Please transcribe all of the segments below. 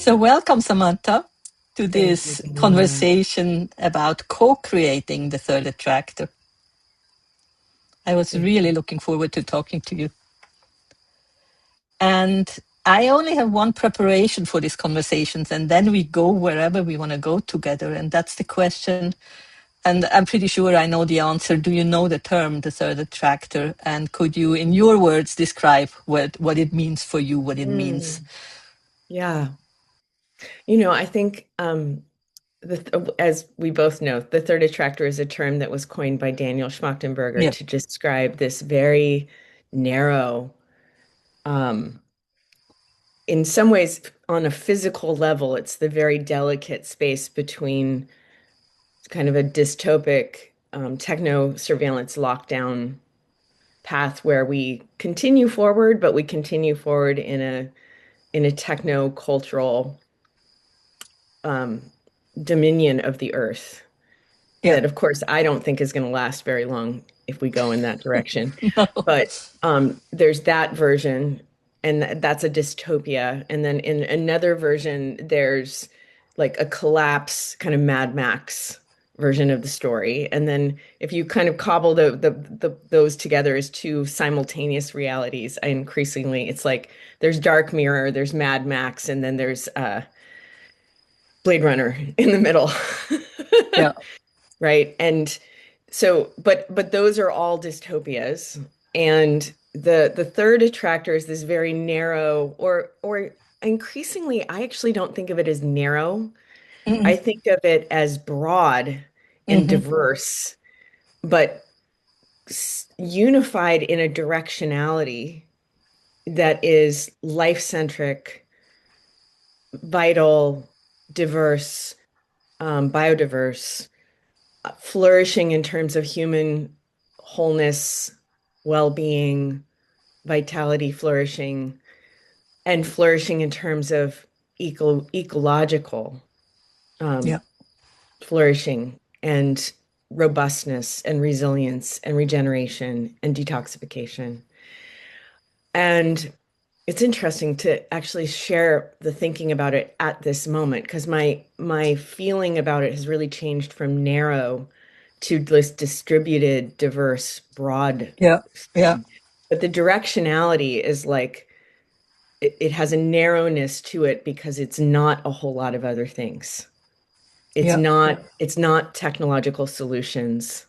So welcome, Samantha, to Thank you, this Daniela. conversation about co-creating the third attractor. I was Thank really you. looking forward to talking to you. And I only have one preparation for these conversations, and then we go wherever we want to go together. And that's the question. And I'm pretty sure I know the answer. Do you know the term, the third attractor? And could you, in your words, describe what it means for you, what it means? Mm, yeah. I think as we both know, the third attractor is a term that was coined by Daniel Schmachtenberger Yeah, to describe this very narrow, um, in some ways, on a physical level, it's the very delicate space between kind of a dystopic, techno surveillance lockdown path where we continue forward, but we continue forward in a techno cultural um, dominion of the earth yeah. that, of course, I don't think is going to last very long if we go in that direction. No. But there's that version, and that's a dystopia. And then in another version, there's like a collapse, kind of Mad Max version of the story. And then if you kind of cobble those together as two simultaneous realities, I increasingly it's like there's Dark Mirror, there's Mad Max, and then there's Blade Runner in the middle. Yeah, Right. And so, but those are all dystopias. And the third attractor is this very narrow, or increasingly, I actually don't think of it as narrow. mm-hmm. I think of it as broad and Mm-hmm. diverse, but unified in a directionality that is life-centric, vital, diverse, biodiverse, flourishing in terms of human wholeness, well-being, vitality, flourishing, and flourishing in terms of ecological Yeah. um, flourishing and robustness and resilience and regeneration and detoxification. And it's interesting to actually share the thinking about it at this moment because my feeling about it has really changed from narrow to this distributed, diverse, broad Yeah, yeah, thing. But the directionality is like it has a narrowness to it because it's not a whole lot of other things. yeah. It's not technological solutions.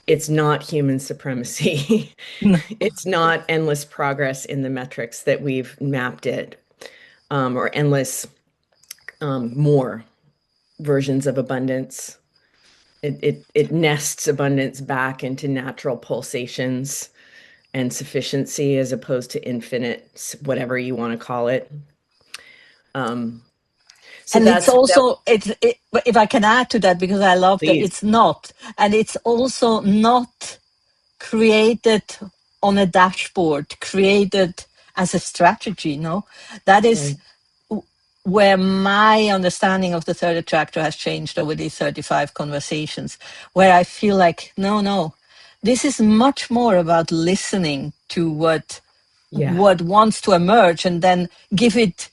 It's not human supremacy. No. It's not endless progress in the metrics that we've mapped it, or endless more versions of abundance. It nests abundance back into natural pulsations and sufficiency as opposed to infinite, whatever you want to call it. Um, so And it's that's that. also if I can add to that, because I love that Please. it's not, and it's also not created on a dashboard, created as a strategy. No, that is Right. where my understanding of the third attractor has changed over these 35 conversations, where I feel like, no, this is much more about listening to Yeah. what wants to emerge, and then give it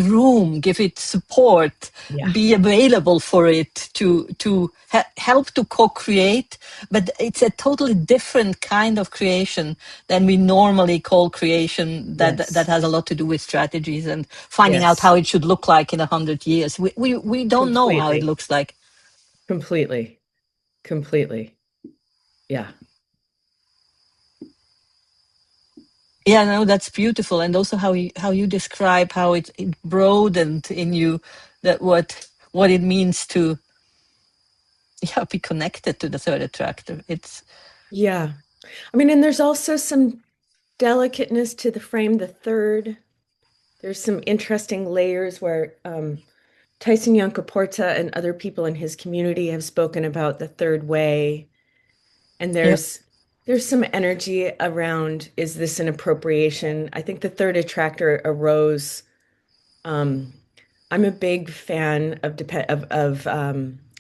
room, give it support, Yeah. be available for it to help to co-create. But it's a totally different kind of creation than we normally call creation, that Yes. has a lot to do with strategies and finding out Yes. how it should look like in 100 years. We don't know how it Completely. looks like. Completely. Completely. Yeah. Yeah, no, that's beautiful. And also how you describe how it broadened in you, that what it means to, yeah, be connected to the third attractor. It's Yeah. I mean, and there's also some delicateness to the frame, the third. There's some interesting layers where Tyson Yunkaporta and other people in his community have spoken about the third way. And yeah, there's some energy around, is this an appropriation? I think the third attractor arose. Um, I'm a big fan of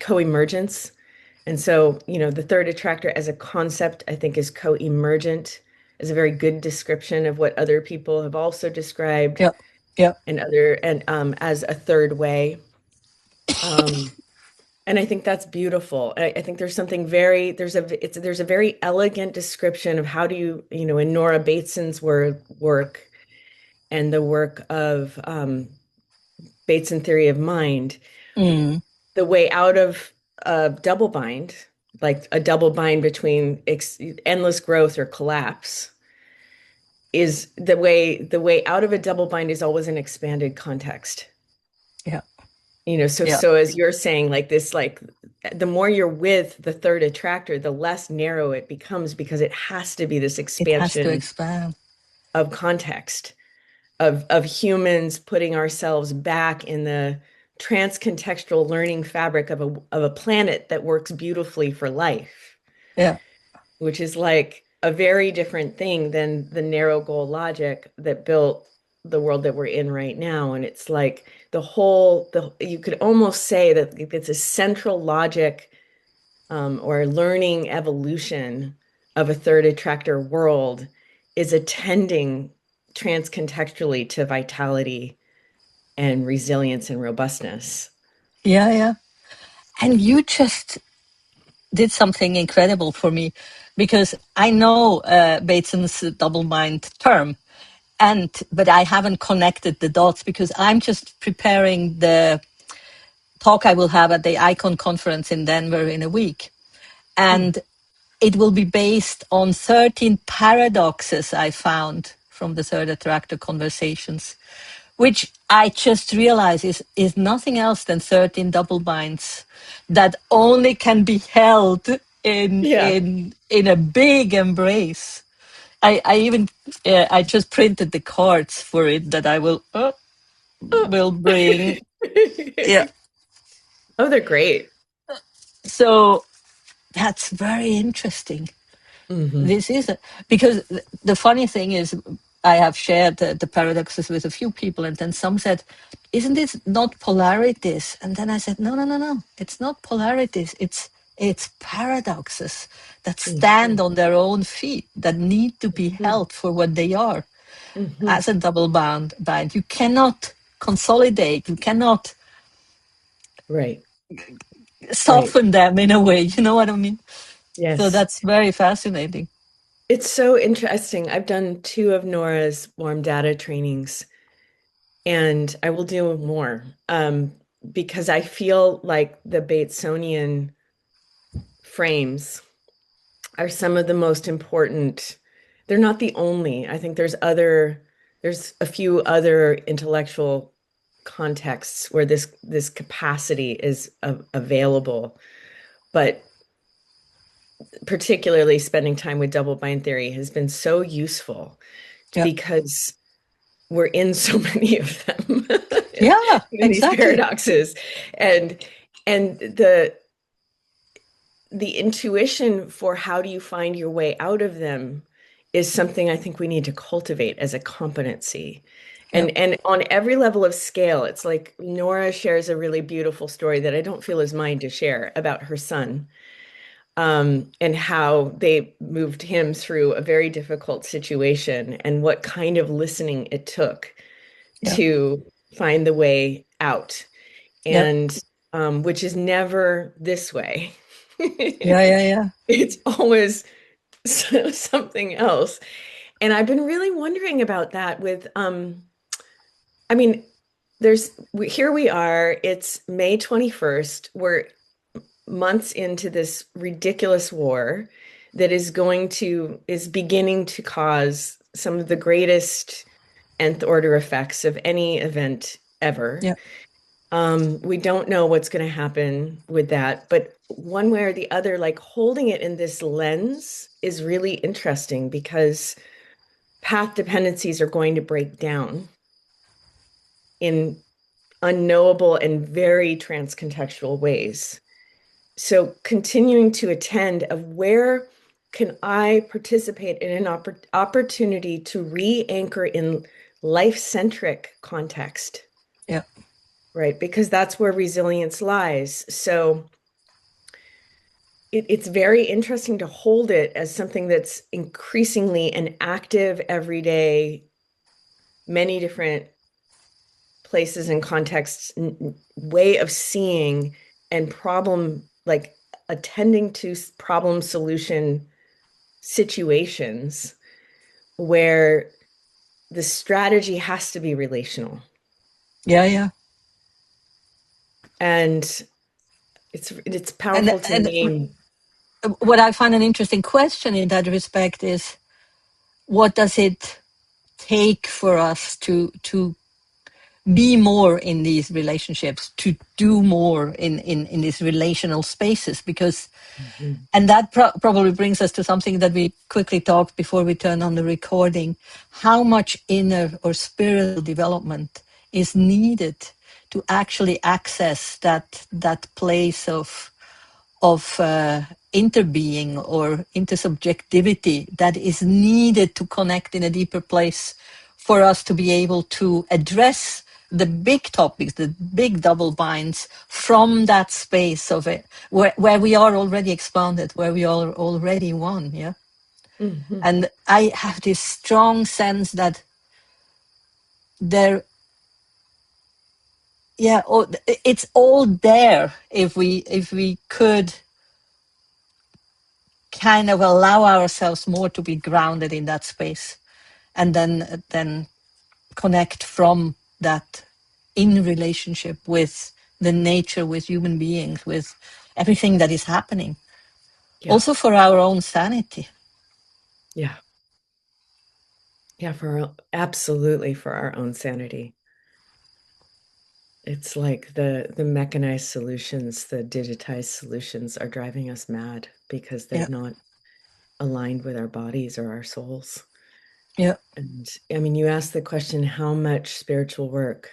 co-emergence. And so, the third attractor as a concept, I think, is co-emergent, is a very good description of what other people have also described yeah, Yeah. and as a third way. Um, and I think that's beautiful. I think there's something very there's a very elegant description of how do you in Nora Bateson's work and the work of Bateson theory of mind, Mm. the way out of a double bind, like a double bind between endless growth or collapse, is the way out of a double bind is always an expanded context. Yeah. So Yeah. so as you're saying, like this, like the more you're with the third attractor, the less narrow it becomes because it has to be this It has to expansion expand. of context of humans putting ourselves back in the transcontextual learning fabric of a planet that works beautifully for life, Yeah. which is like a very different thing than the narrow goal logic that built the world that we're in right now. And it's like you could almost say that it's a central logic, or learning evolution of a third attractor world is attending transcontextually to vitality and resilience and robustness. Yeah. Yeah. And you just did something incredible for me because I know Bateson's double mind term, but I haven't connected the dots because I'm just preparing the talk I will have at the Icon conference in Denver in a week. Hmm. And it will be based on 13 paradoxes I found from the Third Attractor conversations, which I just realized is nothing else than 13 double binds that only can be held Yeah. in a big embrace. I even I just printed the cards for it that I Oh. will bring. Yeah. Oh, they're great. So that's very interesting. Hmm. This is because the funny thing is, I have shared the paradoxes with a few people, and then some said, "Isn't this not polarities?" And then I said, "No, no, no, no. It's not polarities. It's paradoxes that stand Hmm. on their own feet, that need to be Hmm. held for what they are Hmm. as a double bind. You cannot consolidate. You cannot Right. Right. soften them in a way. You know what I mean?" So Yes. that's very fascinating. It's so interesting. I've done two of Nora's warm data trainings, and I will do more, because I feel like the Batesonian frames are some of the most important. They're not the only. I think there's a few other intellectual contexts where this capacity is available, but particularly spending time with double bind theory has been so useful Yeah. because we're in so many of them, Yeah, in these exactly. paradoxes, and the intuition for how do you find your way out of them is something I think we need to cultivate as a competency. Yeah. And on every level of scale, it's like Nora shares a really beautiful story that I don't feel is mine to share about her son, and how they moved him through a very difficult situation and what kind of listening it took Yeah. to find the way out. Yeah. And which is never this way. Yeah. Yeah. Yeah. It's always something else. And I've been really wondering about that with I mean, here we are, it's May 21st. We're months into this ridiculous war that is beginning to cause some of the greatest nth order effects of any event ever. Yeah. We don't know what's going to happen with that, but one way or the other, like holding it in this lens is really interesting because path dependencies are going to break down in unknowable and very transcontextual ways. So continuing to attend of where can I participate in an opportunity to re-anchor in life-centric context, Yeah. right? Because that's where resilience lies. So it's very interesting to hold it as something that's increasingly an active, everyday, many different places and contexts, way of seeing and problem, like attending to problem solution situations where the strategy has to be relational. Yeah, yeah. And it's And powerful to and name. what I find an interesting question in that respect is, what does it take for us to be more in these relationships, to do more in these relational spaces? Because, Mhm. and that probably brings us to something that we quickly talked before we turn on the recording: how much inner or spiritual development is needed to actually access that place of interbeing or intersubjectivity that is needed to connect in a deeper place for us to be able to address the big topics, the big double binds from that space of it, where we are already expanded, where we are already one. Yeah. Mhm. And I have this strong sense that there, yeah, it's all there if we could kind of allow ourselves more to be grounded in that space, and then connect from that, in relationship with the nature, with human beings, with everything that is happening, Yeah. also for our own sanity. Yeah. Yeah, absolutely for our own sanity. It's like the mechanized solutions, the digitized solutions are driving us mad because they're Yeah, not aligned with our bodies or our souls. yeah. And I mean, you asked the question, how much spiritual work?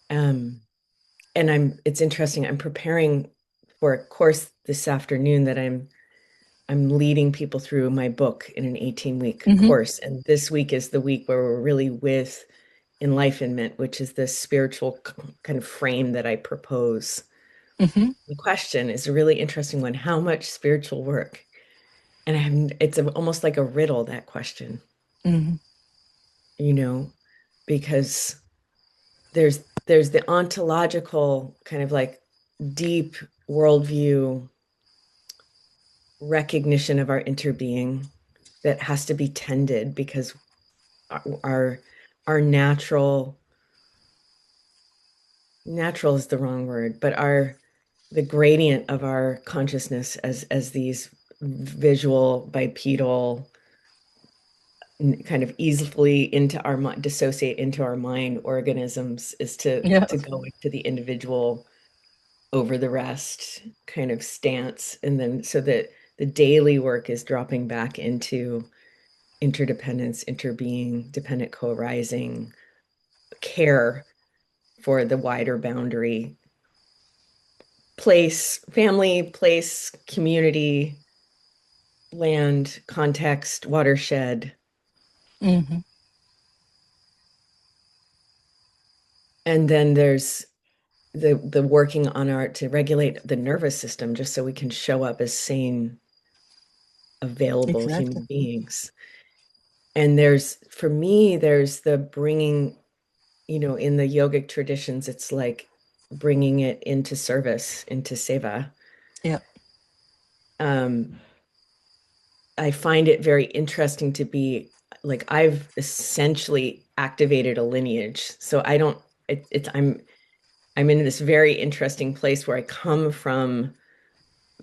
Um, and it's interesting, I'm preparing for a course this afternoon that I'm leading people through my book in an 18-week Mm-hmm, course. And this week is the week where we're really with enlightenment, which is this spiritual kind of frame that I propose. mm-hmm, The question is a really interesting one. How much spiritual work? And almost like a riddle, that question, mm-hmm. you know, because there's the ontological kind of like deep worldview recognition of our interbeing that has to be tended because our our natural is the wrong word, but our the gradient of our consciousness as these visual bipedal kind of easily into our mind, dissociate into our mind organisms is Yeah, to go into the individual over the rest kind of stance, and then so that the daily work is dropping back into interdependence, interbeing, dependent co-arising, care for the wider boundary, place, community, land, context, watershed. mm-hmm. And then there's the working on art to regulate the nervous system just so we can show up as sane, available Exactly. human beings. And for me, there's the bringing, in the yogic traditions, it's like bringing it into service, into seva. Yeah, Um, I find it very interesting to be like I've essentially activated a lineage. So I don't it's I'm in this very interesting place where I come from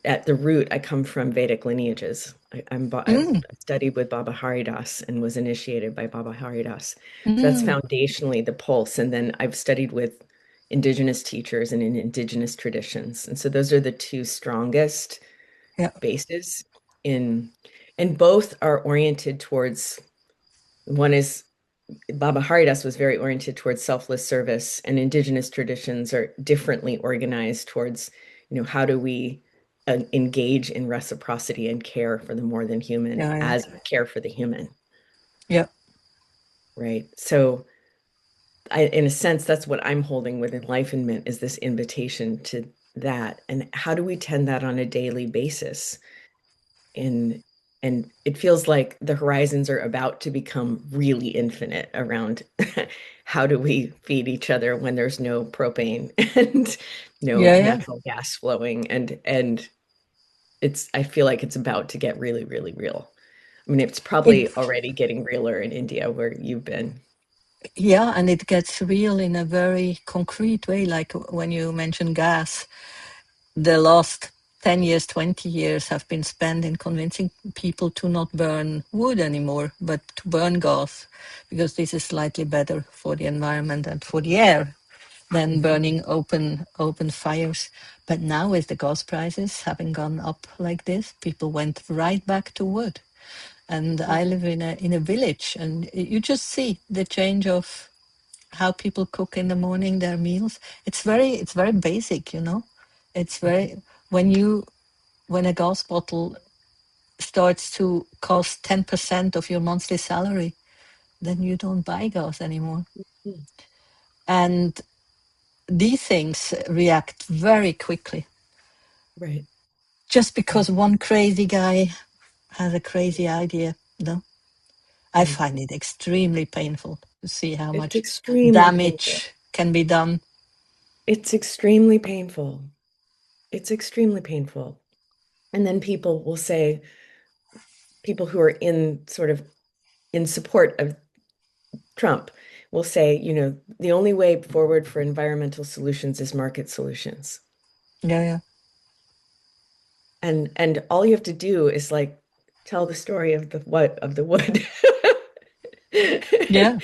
at the root, I come from Vedic lineages. I've mm, studied with Baba Haridas and was initiated by Baba Haridas. So that's mm, foundationally the pulse. And then I've studied with indigenous teachers and in indigenous traditions. And so those are the two strongest yeah, bases in, and both are oriented towards, one is Baba Haridas was very oriented towards selfless service, and indigenous traditions are differently organized towards, how do we engage in reciprocity and care for the more than human yeah, yeah, as care for the human, yeah. right? So in a sense, that's what I'm holding with enlightenment, is this invitation to that. And how do we tend that on a daily basis? And and it feels like the horizons are about to become really infinite around how do we feed each other when there's no propane and no Yeah, yeah. natural gas flowing, and it's I feel like it's about to get really, really real. I mean, it's It, probably already getting realer in India where you've been. yeah, and it gets real in a very concrete way. Like when you mention gas, the last 10 years, 20 years have been spent in convincing people to not burn wood anymore, but to burn gas, because this is slightly better for the environment and for the air than Mhm. burning open fires. But now with the gas prices having gone up like this, people went right back to wood. And I live in a village, and you just see the change of how people cook in the morning their meals. It's very basic, you know. It's very when you when a gas bottle starts to cost 10% of your monthly salary, then you don't buy gas anymore. Mhm. And these things react very quickly. Right, Just because right, one crazy guy has a crazy idea, no. I right. find it extremely painful to see how It's much extremely painful. damage can be done. It's extremely painful. It's extremely painful. And then people will say, people who are in sort of in support of Trump will say, the only way forward for environmental solutions is market solutions. Yeah, yeah, And all you have to do is like tell the story of the wood. yeah,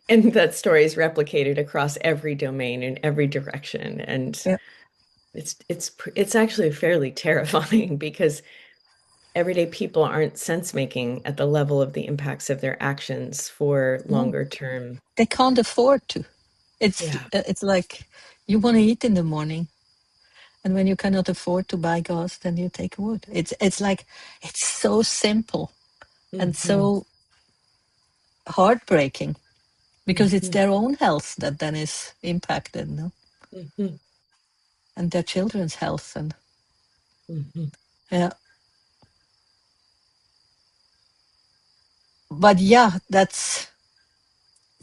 And that story is replicated across every domain in every direction. And yeah. it's actually fairly terrifying because everyday people aren't sense making at the level of the impacts of their actions for No, longer term. they can't afford to. Yeah. It's like you want to eat in the morning, and when you cannot afford to buy gas, then you take wood. It's like it's so simple and Hmm. so heartbreaking because it's Hmm. their own health that then is impacted, no, Hmm. and their children's health, and Hmm. yeah. But yeah, that's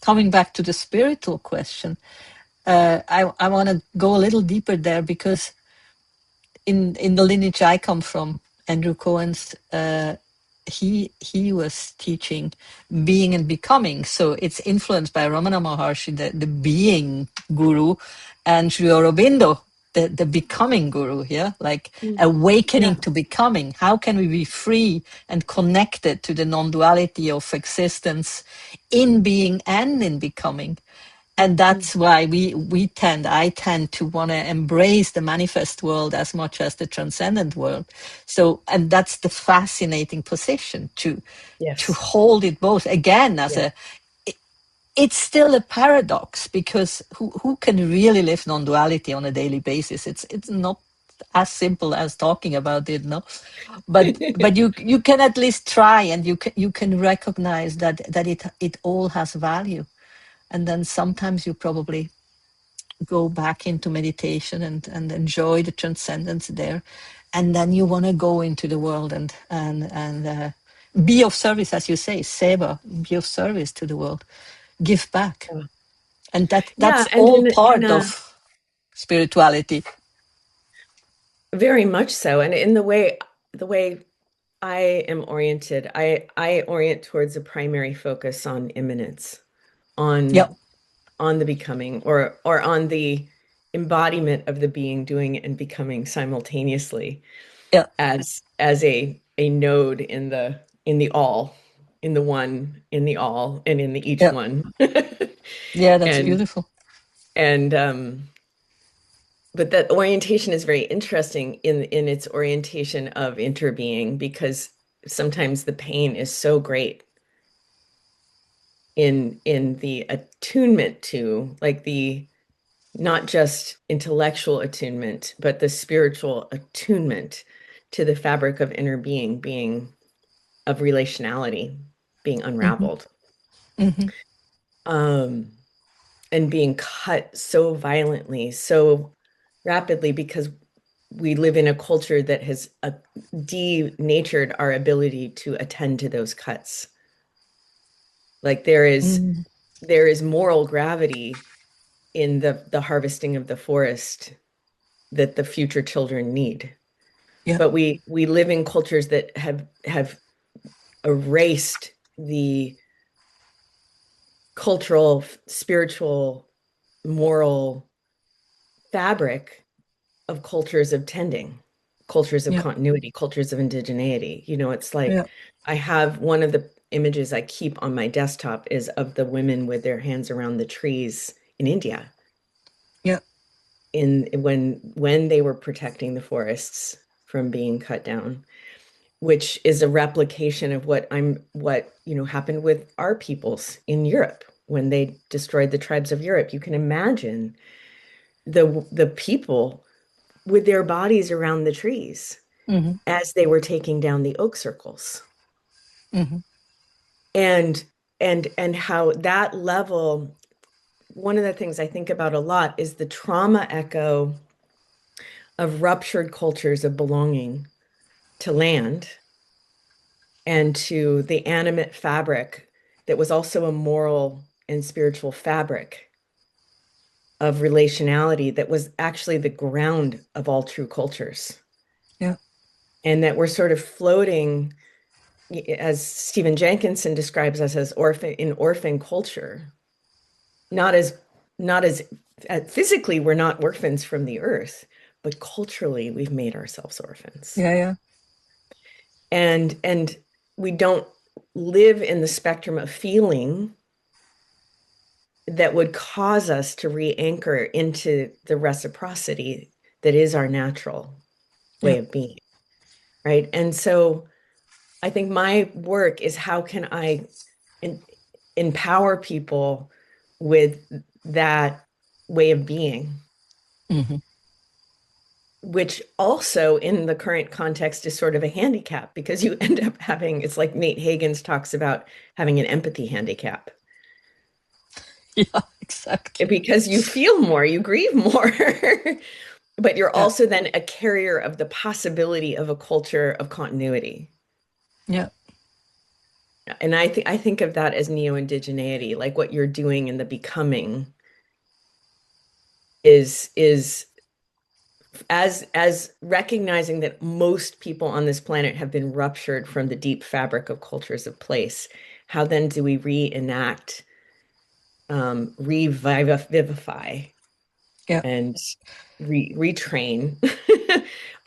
coming back to the spiritual question. I want to go a little deeper there because in the lineage I come from, Andrew Cohen's, he was teaching being and becoming. So it's influenced by Ramana Maharshi, the being guru, and Sri Aurobindo, the becoming guru. Yeah, like awakening Yeah. to becoming. How can we be free and connected to the non-duality of existence in being and in becoming? And Hmm. that's why I tend to want to embrace the manifest world as much as the transcendent world. So, and that's the fascinating position to Yes. hold it both again as Yeah. a it's still a paradox because who can really live non-duality on a daily basis? It's not as simple as talking about it, no. But you can at least try, and you can recognize that it all has value. And then sometimes you probably go back into meditation and enjoy the transcendence there, and then you want to go into the world and be of service, as you say, seva, be of service to the world, give back, and that's Yeah, and all in part a of spirituality. very much so. And in the way I am oriented, I orient towards a primary focus on immanence, Yeah, on the becoming or on the embodiment of the being doing and becoming simultaneously yeah, as a node in the all, in the one, in the all, and in the each yeah, one. yeah, that's And beautiful. and but that orientation is very interesting in its orientation of interbeing because sometimes the pain is so great in the attunement to like the not just intellectual attunement, but the spiritual attunement to the fabric of inner being of relationality being Hmm. unraveled. Hmm. Um, and being cut so violently, so rapidly, because we live in a culture that has denatured our ability to attend to those cuts. Like Mm. there is moral gravity in the harvesting of the forest that the future children need. Yeah, But we live in cultures that have erased the cultural, spiritual, moral fabric of cultures of tending, cultures of yeah, continuity, cultures of indigeneity. You know, it's like yeah, I have one of the images I keep on my desktop is of the women with their hands around the trees in India yeah, in when they were protecting the forests from being cut down, which is a replication of what you know happened with our peoples in Europe when they destroyed the tribes of Europe. You can imagine the people with their bodies around the trees hmm, as they were taking down the oak circles. hmm, And and how that level, one of the things I think about a lot is the trauma echo of ruptured cultures of belonging to land and to the animate fabric that was also a moral and spiritual fabric of relationality that was actually the ground of all true cultures. yeah, And that we're sort of floating, as Stephen Jenkinson describes us as orphan culture, not as not as physically we're not orphans from the earth, but culturally we've made ourselves orphans. yeah, yeah. And we don't live in the spectrum of feeling that would cause us to re-anchor into the reciprocity that is our natural Yeah. way of being, right? And so I think my work is how can I en- empower people with that way of being, Hmm. which also in the current context is sort of a handicap because you end up having, it's like Nate Hagens talks about having an empathy handicap. Yeah, exactly. Because you feel more, you grieve more, but you're Yeah, also then a carrier of the possibility of a culture of continuity. yeah. And I think of that as neo-indigeneity, like what you're doing in the becoming is as recognizing that most people on this planet have been ruptured from the deep fabric of cultures of place. How then do we reenact, revivify, Yeah. and retrain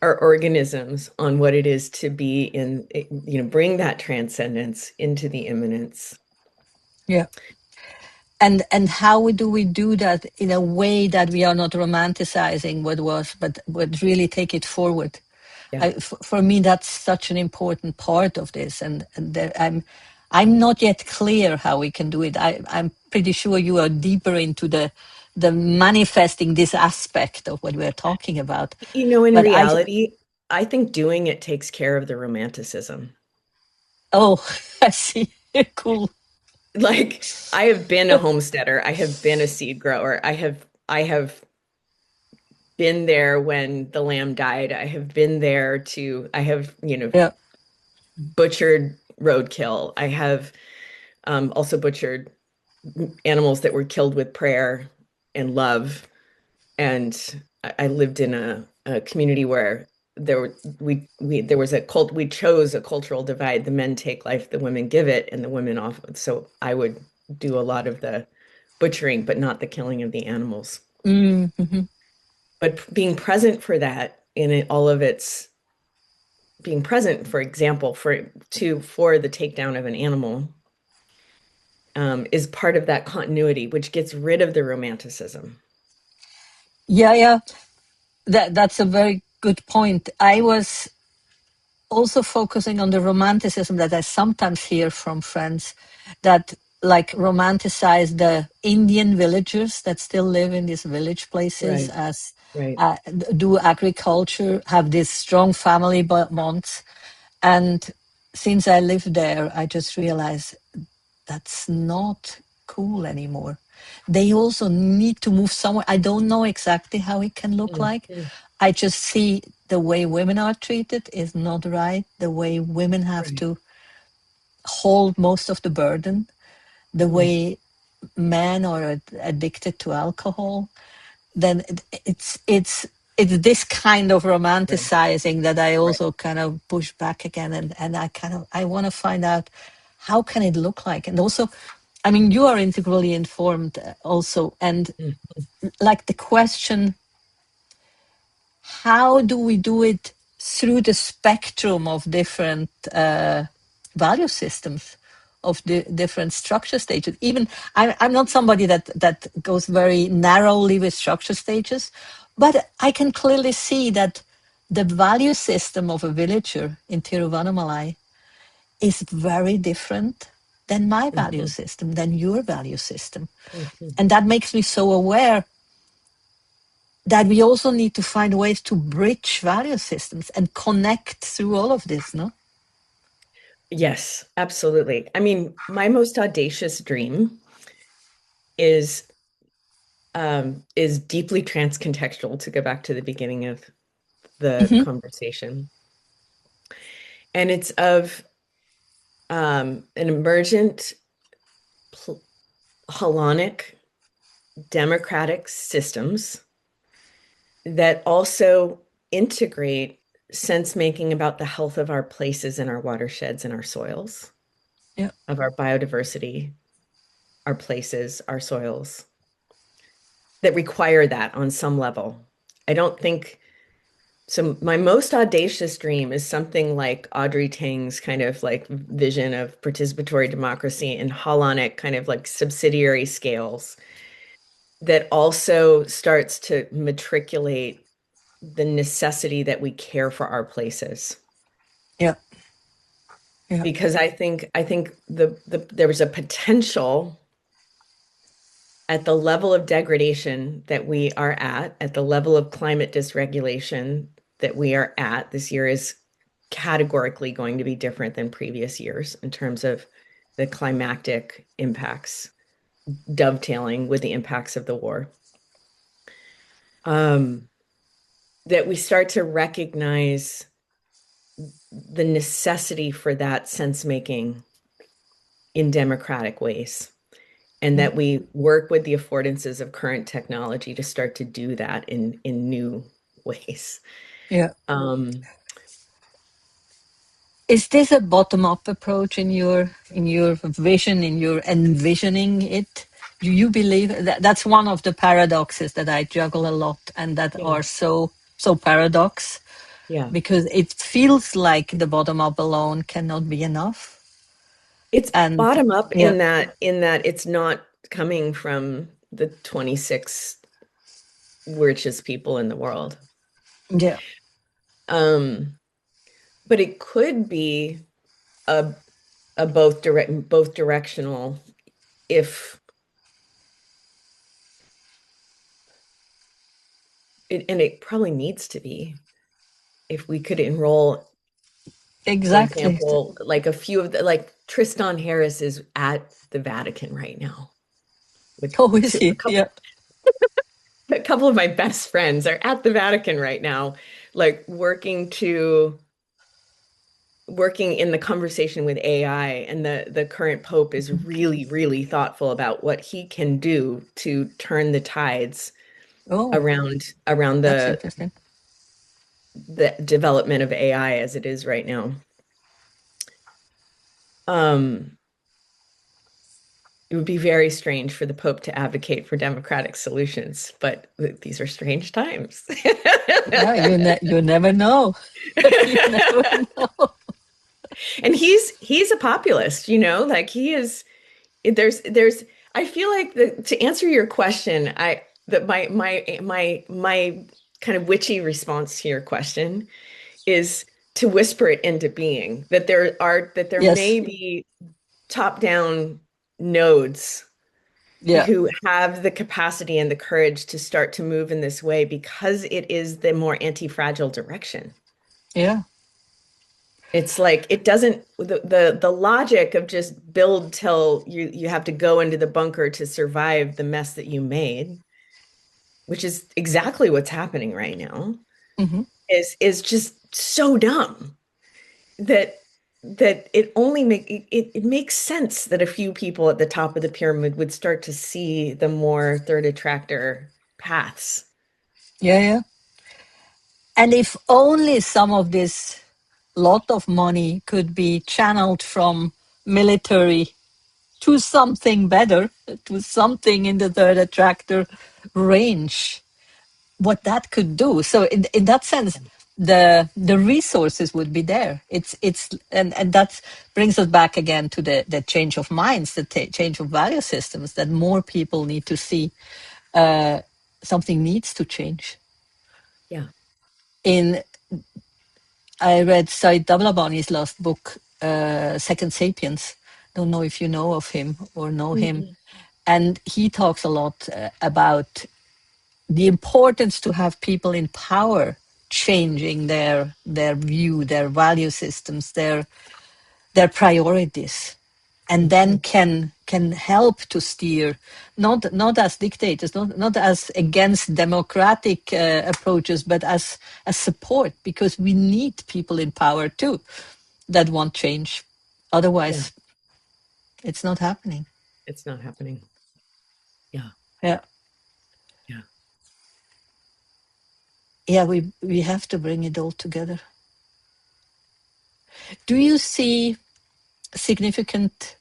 our organisms on what it is to be in, you know, bring that transcendence into the immanence. Yeah. And how do we do that in a way that we are not romanticizing what was, but really take it forward? Yeah. For me, that's such an important part of this, and there, I'm not yet clear how we can do it. I'm pretty sure you are deeper into the manifesting this aspect of what we're talking about, You know, in but reality, I think doing it takes care of the romanticism. oh, I see. Cool. Like I have been a homesteader, I have been a seed grower, I have been there when the lamb died. I have been there to I have, you know, Yeah, butchered roadkill. I have also butchered animals that were killed with prayer and love. And I lived in a community where there was a cult. We chose a cultural divide. The men take life, the women give it, and the women off. So I would do a lot of the butchering, but not the killing of the animals. mm-hmm. But being present for that in all of its being present, for example, for the takedown of an animal, is part of that continuity, which gets rid of the romanticism. Yeah, yeah. That's a very good point. I was also focusing on the romanticism that I sometimes hear from friends that like romanticize the Indian villagers that still live in these village places Right, as right. uh, do agriculture, have these strong family bonds. And since I live there, I just realized that's not cool anymore. they also need to move somewhere. I don't know exactly how it can look like. Mm-hmm. I just see the way women are treated is not right. The way women have Right. to hold most of the burden, the Mm. way men are addicted to alcohol, then it's this kind of Right. romanticizing that I Right. also kind of push back again, and I want to find out how can it look like, and also, I mean, you are integrally informed also, and Mm. like the question, how do we do it through the spectrum of different value systems, of the different structure stages? Even I'm not somebody that goes very narrowly with structure stages, but I can clearly see that the value system of a villager in Tiruvannamalai is very different than my value Mhm. system, than your value system. Mhm. And that makes me so aware that we also need to find ways to bridge value systems and connect through all of this, no? Yes, absolutely. I mean, my most audacious dream is is deeply transcontextual, to go back to the beginning of the Hmm. conversation. And it's of an emergent holonic democratic systems that also integrate sense making about the health of our places and our watersheds and our soils, Yeah, of our biodiversity, our places, our soils, that require that on some level. I don't think so. My most audacious dream is something like Audrey Tang's kind of like vision of participatory democracy in holonic kind of like subsidiary scales that also starts to matriculate the necessity that we care for our places. yeah, yeah, Because I think there was a potential at the level of degradation that we are at the level of climate dysregulation that we are at. This year is categorically going to be different than previous years in terms of the climactic impacts, dovetailing with the impacts of the war. Um, that we start to recognize the necessity for that sense making in democratic ways, and yeah, that we work with the affordances of current technology to start to do that in new ways. yeah. Um, Is this a bottom-up approach in your vision, in your envisioning it? Do you believe that that's one of the paradoxes that I juggle a lot and that yeah, are so paradox, yeah. because it feels like the bottom-up alone cannot be enough. It's And bottom up yeah, in that it's not coming from the 26 richest people in the world. yeah, Um, but it could be a a both directional if and it probably needs to be if we could enroll, for exactly. example, like a few of the like Tristan Harris is at the Vatican right now with Oh, is two, he? Yeah. a couple of my best friends are at the Vatican right now, like working in the conversation with AI, and the current pope is really, really thoughtful about what he can do to turn the tides Oh, around that's interesting. the development of AI as it is right now. Um, it would be very strange for the Pope to advocate for democratic solutions, but these are strange times. Yeah, you never know. You never know. And he's a populist, like he is. There's I feel like to answer your question, I that my kind of witchy response to your question is to whisper it into being, that there Yes. may be top-down nodes Yeah. who have the capacity and the courage to start to move in this way because it is the more anti-fragile direction. Yeah. It's like it doesn't the logic of just build till you have to go into the bunker to survive the mess that you made, which is exactly what's happening right now, Hmm. is just so dumb that it only it makes sense that a few people at the top of the pyramid would start to see the more third attractor paths. Yeah, yeah. And if only some of this lot of money could be channeled from military to something better, to something in the third attractor range, what that could do. So in that sense, the resources would be there. It's and that brings us back again to the change of minds, the change of value systems, that more people need to see something needs to change. Yeah. In I read Said Dablabani's last book, Second Sapiens. Don't know if you know of him or know him. Mhm. And he talks a lot about the importance to have people in power changing their view, their value systems, their priorities, and then Mhm. can help to steer, not as dictators, not as against democratic approaches, but as support, because we need people in power too that want change. Yeah, Otherwise, it's not happening. it's not happening. Yeah. Yeah, Yeah. yeah, we have to bring it all together. Do you see significant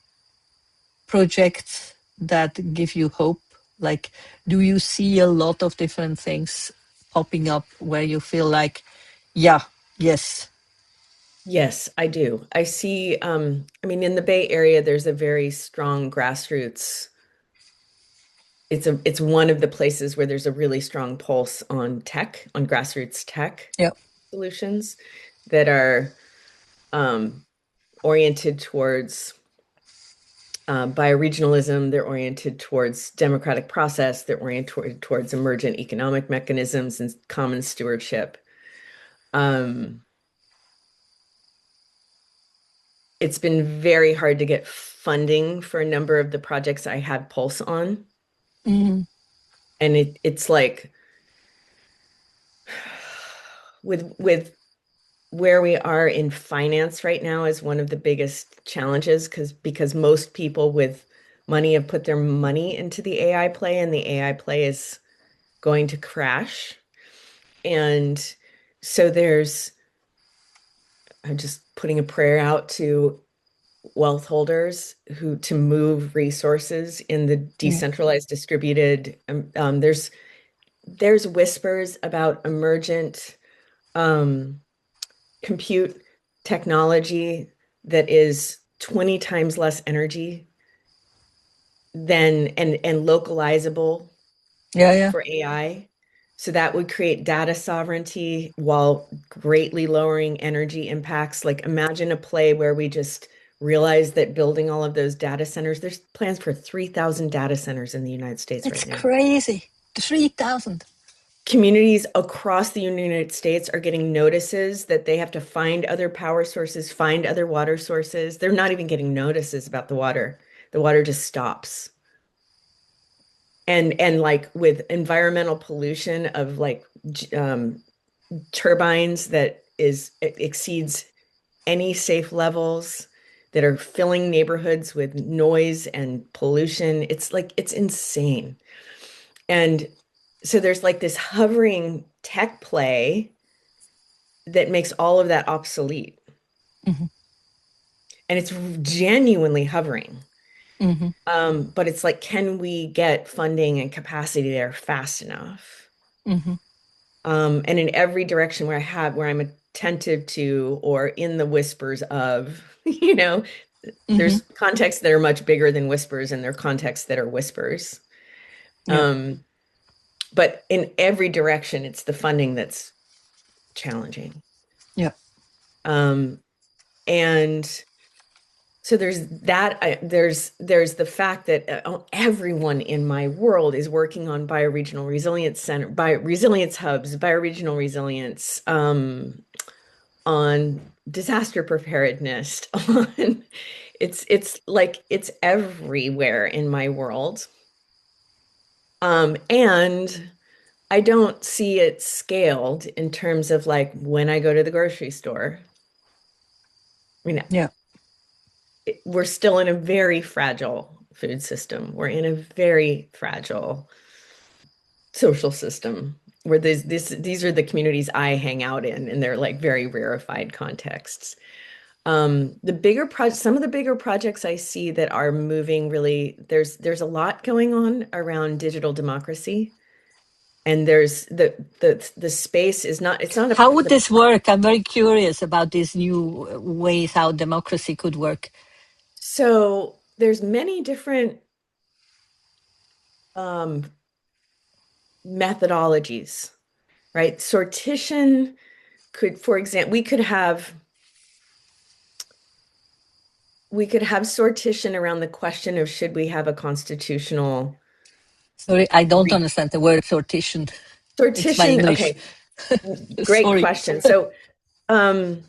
projects that give you hope? Like, do you see a lot of different things popping up where you feel like, yeah, yes, Yes, I do. I see, I mean, in the Bay Area, there's a very strong grassroots. It's one of the places where there's a really strong pulse on tech, on grassroots tech yeah, solutions that are um, oriented towards bioregionalism. They're oriented towards democratic process. They're oriented towards emergent economic mechanisms and common stewardship. Um, it's been very hard to get funding for a number of the projects I had Pulse on. mm, And it's like with where we are in finance right now is one of the biggest challenges because most people with money have put their money into the AI play and the AI play is going to crash. And so I'm just putting a prayer out to wealth holders who to move resources in the yeah, decentralized distributed there's whispers about emergent um, compute technology that is 20 times less energy than and localizable yeah, yeah, for AI. So that would create data sovereignty while greatly lowering energy impacts. Like imagine a play where we just realize that building all of those data centers, there's plans for 3,000 data centers in the United States it's right now. crazy. 3,000. Communities across the United States are getting notices that they have to find other power sources, find other water sources. They're not even getting notices about the water. The water just stops. And like with environmental pollution of like turbines that is exceeds any safe levels that are filling neighborhoods with noise and pollution. It's like it's insane. And so there's like this hovering tech play that makes all of that obsolete. Hmm. And it's genuinely hovering. Hmm. But it's like, can we get funding and capacity there fast enough? Hmm. And in every direction where I'm attentive to or in the whispers of, Hmm. there's contexts that are much bigger than whispers, and there are contexts that are whispers. Yeah, Um, but in every direction, it's the funding that's challenging. yeah, Um, and so there's that. There's the fact that everyone in my world is working on bioregional resilience resilience hubs, bioregional resilience, on disaster preparedness, on it's like it's everywhere in my world. And I don't see it scaled in terms of like when I go to the grocery store. I mean, Yeah. we're still in a very fragile food system. We're in a very fragile social system where these are the communities I hang out in, and they're like very rarefied contexts. Some of the bigger projects I see that are moving really, there's a lot going on around digital democracy. And there's the space is not, it's not a, How would this work? I'm very curious about these new ways how democracy could work. so there's many different um, methodologies, right? Sortition could, for example, we could have sortition around the question of should we have a constitutional Sorry, I don't re understand the word sortition. It's my sortition. English. Okay, great Sorry. question. So, um,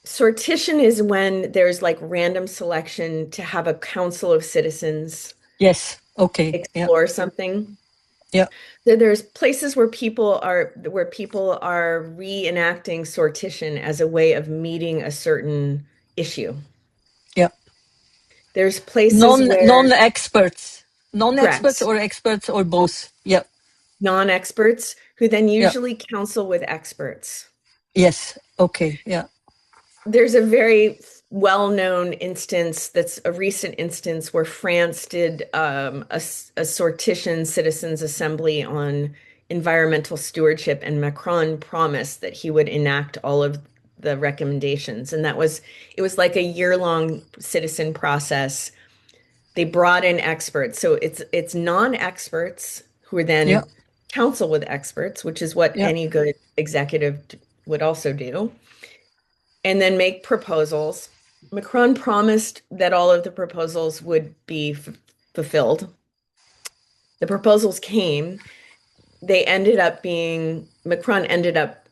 sortition is when there's like random selection to have a council of citizens Yes. Okay. Yeah. explore something. Yeah. So there's places where people are reenacting sortition as a way of meeting a certain issue. Yeah. There's places where, Non-experts, non-experts correct, or experts or both. Yeah. non-experts who then Yeah. usually counsel with experts. Yes. Okay. Yeah. There's a very well-known instance that's a recent instance where France did a sortition citizens assembly on environmental stewardship, and Macron promised that he would enact all of the recommendations. And it was like a year-long citizen process. They brought in experts. So it's non-experts who are Yeah. then counsel with experts, which is what Yeah. any good executive would also do, and then make proposals. Macron promised that all of the proposals would be fulfilled. The proposals came. Macron ended up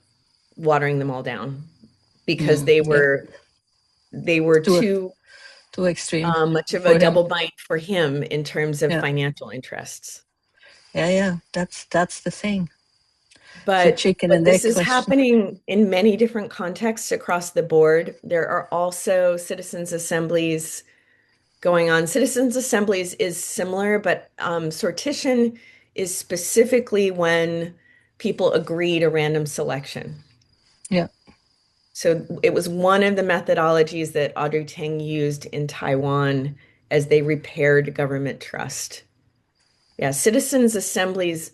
watering them all down because Mm, yeah. they were Too too too extreme much of a for him. double bind for him in terms of Yeah. financial interests. Yeah. Yeah. That's the thing. It's a But chicken but and this egg is question. happening in many different contexts across the board. There are also citizens assemblies going on. Citizens assemblies is similar, but sortition is specifically when people agree to random selection. Yeah. So it was one of the methodologies that Audrey Tang used in Taiwan as they repaired government trust. Yeah, citizens assemblies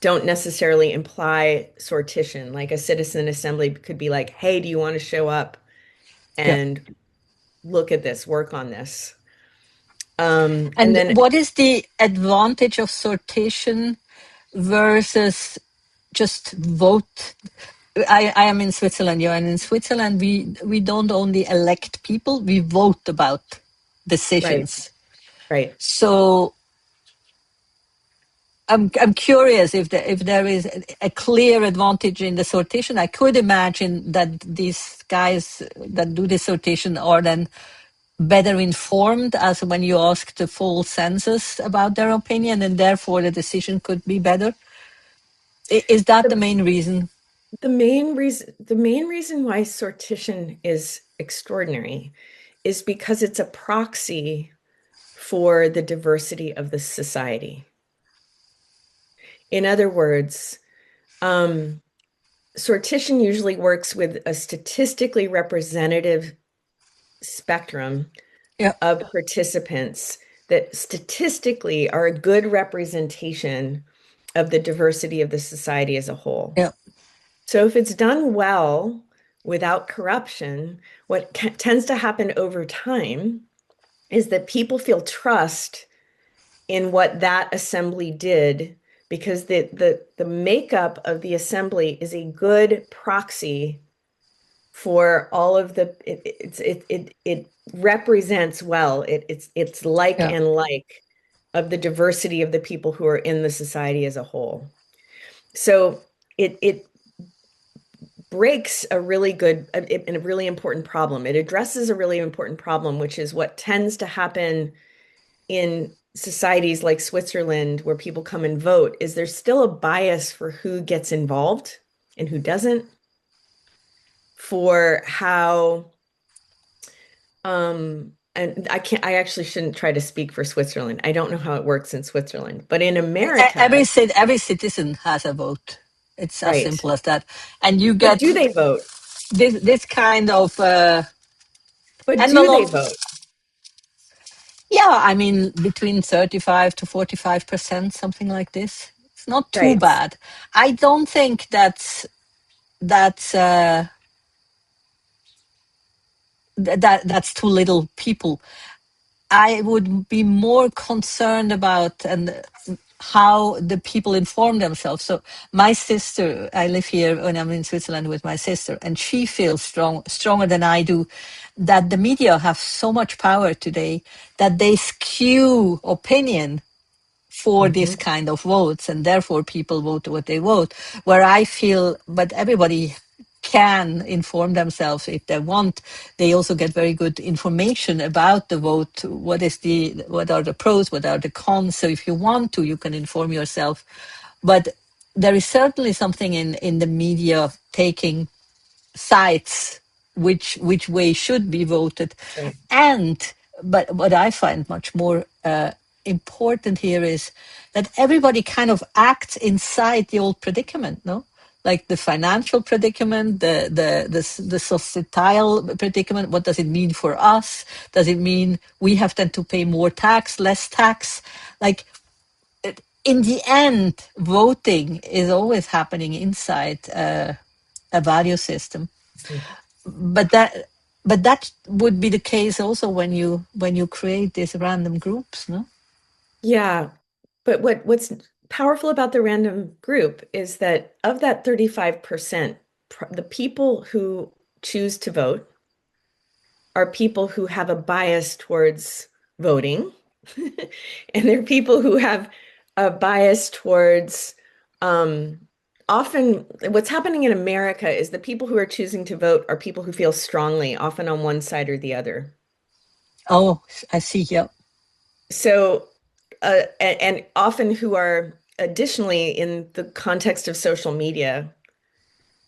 don't necessarily imply sortition. Like a citizen assembly could be like, hey, do you want to show up Yeah. and look at this, work on this? And And then what is the advantage of sortation versus just vote? I am in Switzerland, yeah, and in Switzerland we don't only elect people, we vote about right, decisions. right. So I'm curious if there is a clear advantage in the sortation. I could imagine that these guys that do the sortation are then better informed as when you ask the full census about their opinion, and therefore the decision could be better. Is that the The, main reason? the main reason why sortition is extraordinary is because it's a proxy for the diversity of the society. In other words, um, sortition usually works with a statistically representative spectrum Yeah, of participants that statistically are a good representation of the diversity of the society as a whole. yeah, So if it's done well without corruption, what tends to happen over time is that people feel trust in what that assembly did, because the makeup of the assembly is a good proxy for all of it represents well. It's like yeah, and like of the diversity of the people who are in the society as a whole. So it breaks a really and a really important problem. It addresses a really important problem, which is what tends to happen in societies like Switzerland, where people come and vote, is there's still a bias for who gets involved and who doesn't, for how and I actually shouldn't try to speak for Switzerland. I don't know how it works in Switzerland, but in America, Every citizen has a vote. It's as right. simple as that. And you But get do they vote? this kind of But do they envelope. vote? Yeah, I mean, between 35 to 45%, something like this. It's not too Right. bad. I don't think that's that's too little people. I would be more concerned about and how the people inform themselves. So my sister, I live here when I'm in Switzerland with my sister, and she feels stronger than I do, that the media have so much power today that they skew opinion for this Hmm. kind of votes, and therefore people vote what they vote. Where I feel, but everybody can inform themselves if they want. They also get very good information about the vote. What are the pros? What are the cons? So if you want to, you can inform yourself. But there is certainly something in the media taking sides, which way should be voted. Right. And but what I find much more important here is that everybody kind of acts inside the old predicament, no? Like the financial predicament, the societal predicament. What does it mean for us? Does it mean we have then to pay more tax, less tax? Like in the end, voting is always happening inside a value system. But that would be the case also when you create these random groups, no? Yeah. But what's powerful about the random group is that of that 35%, the people who choose to vote are people who have a bias towards voting. And they're people who have a bias towards um, often what's happening in America is the people who are choosing to vote are people who feel strongly, often on one side or the other. Oh, I see. Yeah. So, and often who are additionally in the context of social media,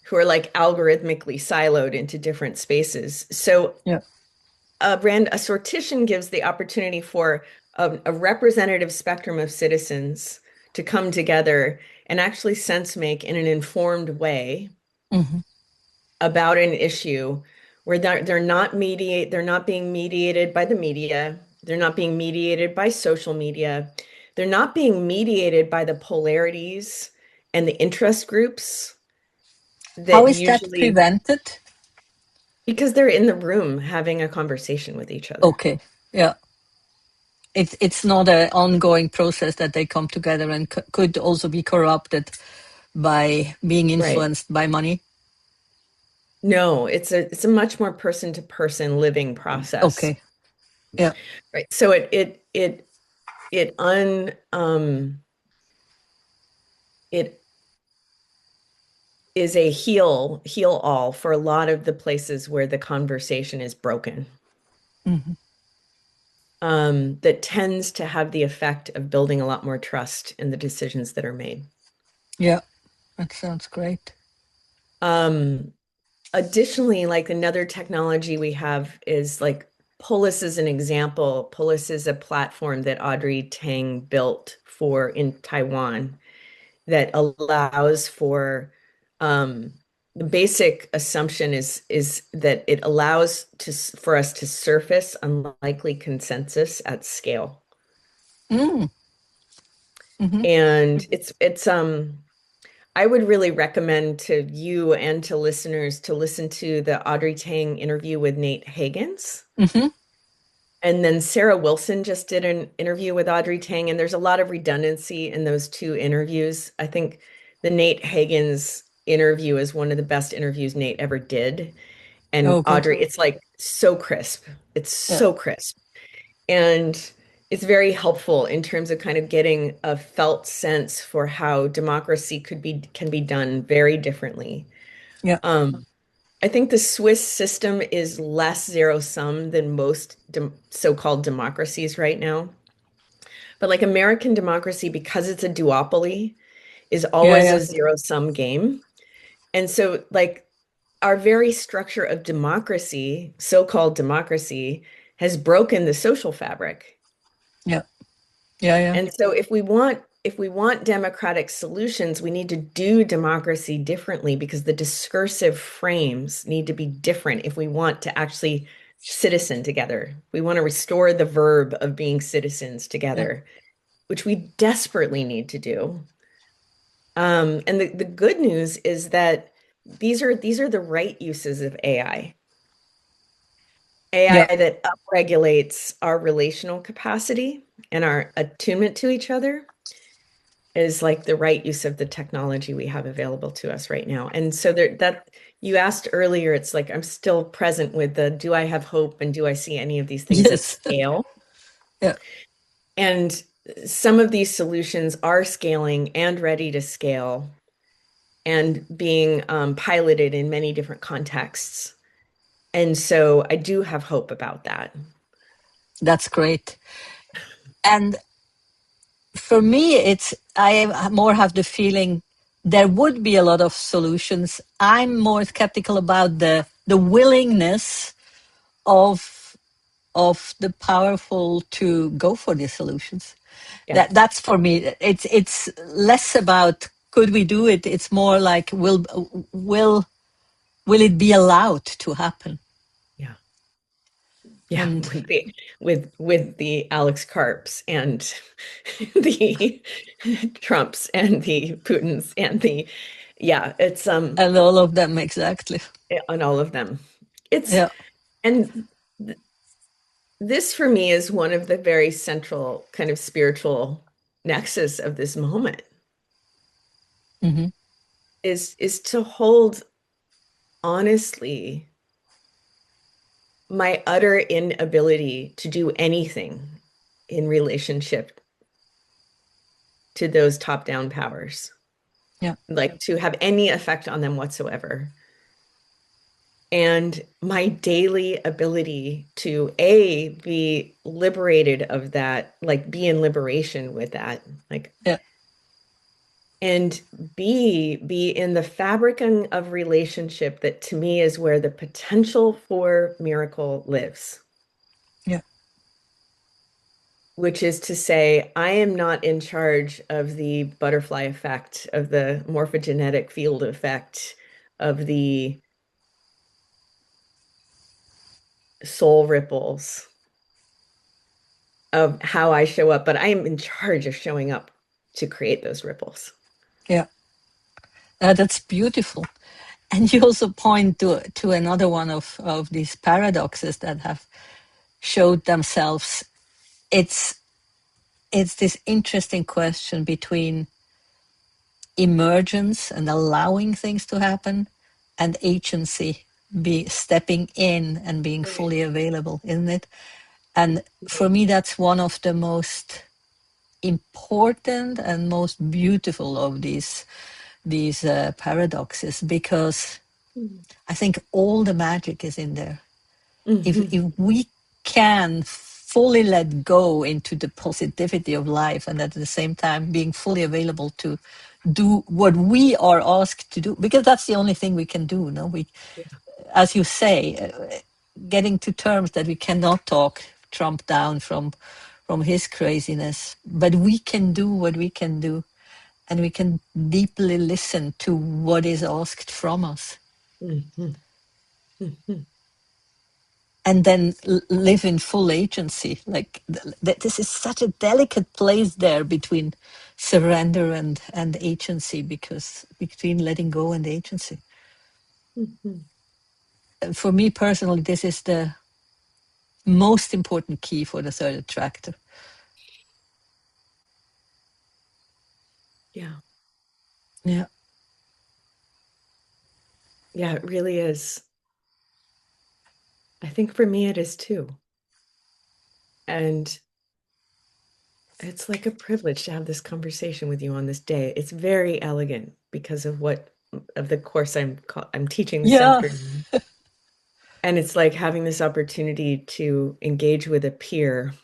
who are like algorithmically siloed into different spaces. So Yeah. a sortition gives the opportunity for a representative spectrum of citizens to come together and actually sense make in an informed way Hmm. about an issue where they're not being mediated by the media, they're not being mediated by social media, they're not being mediated by the polarities and the interest groups How that is that usually, prevented? because they're in the room having a conversation with each other. Okay. Yeah. It's not an ongoing process that they come together and could also be corrupted by being Right. influenced by money. No, it's a much more person to person living process. Okay. Yeah. Right. So it un it is a heal all for a lot of the places where the conversation is broken. Hmm. That tends to have the effect of building a lot more trust in the decisions that are made. Yeah. That sounds great. Um, Additionally, like another technology we have is like Polis is an example. Polis is a platform that Audrey Tang built for in Taiwan that allows for the basic assumption is that it allows for us to surface unlikely consensus at scale. Mm. Hmm. And it's I would really recommend to you and to listeners to listen to the Audrey Tang interview with Nate Higgins. Hmm. And then Sarah Wilson just did an interview with Audrey Tang, and there's a lot of redundancy in those two interviews. I think the Nate Higgins interview is one of the best interviews Nate ever did. And Oh, good. Audrey, it's like so crisp. It's Yeah. so crisp. And it's very helpful in terms of kind of getting a felt sense for how democracy can be done very differently. Yeah. Um, I think the Swiss system is less zero sum than most so-called democracies right now. But like American democracy, because it's a duopoly, is Yeah. always a Yeah. zero sum game. And so, like, our very structure of democracy, so-called democracy, has broken the social fabric. Yeah. Yeah. Yeah. And so if we want democratic solutions, we need to do democracy differently because the discursive frames need to be different if we want to actually citizen together. We want to restore the verb of being citizens Yeah. together, which we desperately need to do. And the good news is that these are the right uses of AI. Yeah. AI that upregulates our relational capacity and our attunement to each other is like the right use of the technology we have available to us right now. And so there that you asked earlier, it's like I'm still present with the do I have hope and do I see any of these things at Yes. scale? Yeah. And some of these solutions are scaling and ready to scale and being piloted in many different contexts. And so I do have hope about that. That's great. And for me, it's I more have the feeling there would be a lot of solutions. I'm more skeptical about the willingness of the powerful to go for these solutions. Yeah, That's for me. It's less about could we do it. It's more like will it be allowed to happen? yeah. Yeah, And with the Alex Karps and the Trumps and the Putins and the yeah, it's all of them exactly. on all of them. It's Yeah. and th this for me is one of the very central kind of spiritual nexus of this moment Hmm. is to hold honestly my utter inability to do anything in relationship to those top-down powers. Yeah. Like to have any effect on them whatsoever. And my daily ability to A, be liberated of that, like be in liberation with that, like, Yeah. and B, be in the fabric of relationship that to me is where the potential for miracle lives, Yeah. which is to say, I am not in charge of the butterfly effect, of the morphogenetic field effect, of the soul ripples of how I show up, but I am in charge of showing up to create those ripples. Yeah. That's beautiful. And you also point to another one of these paradoxes that have showed themselves. It's it's this interesting question between emergence and allowing things to happen and agency, be stepping in and being Right. fully available, isn't it? And for me that's one of the most important and most beautiful of these paradoxes, because I think all the magic is in there. Mhm. If we can fully let go into the positivity of life and at the same time being fully available to do what we are asked to do, because that's the only thing we can do. No, we, Yeah. as you say, getting to terms that we cannot talk Trump down from his craziness, but we can do what we can do, and we can deeply listen to what is asked from us, Mhm. Mhm. and then live in full agency. Like this is such a delicate place there between surrender and agency, because between letting go and agency. Mhm. For me personally, this is the most important key for the third attractor. Yeah. Yeah. Yeah, it really is. I think for me it is too. And it's like a privilege to have this conversation with you on this day. It's very elegant because of what of the course I'm teaching this Yeah. afternoon. And it's like having this opportunity to engage with a peer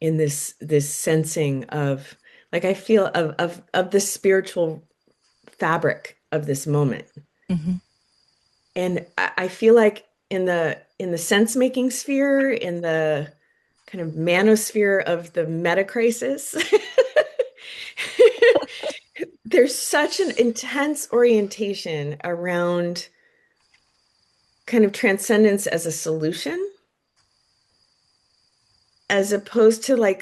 in this sensing of, like, I feel of the spiritual fabric of this moment. Hmm. And I feel like in the sense making sphere, in the kind of manosphere of the meta crisis, there's such an intense orientation around kind of transcendence as a solution, as opposed to like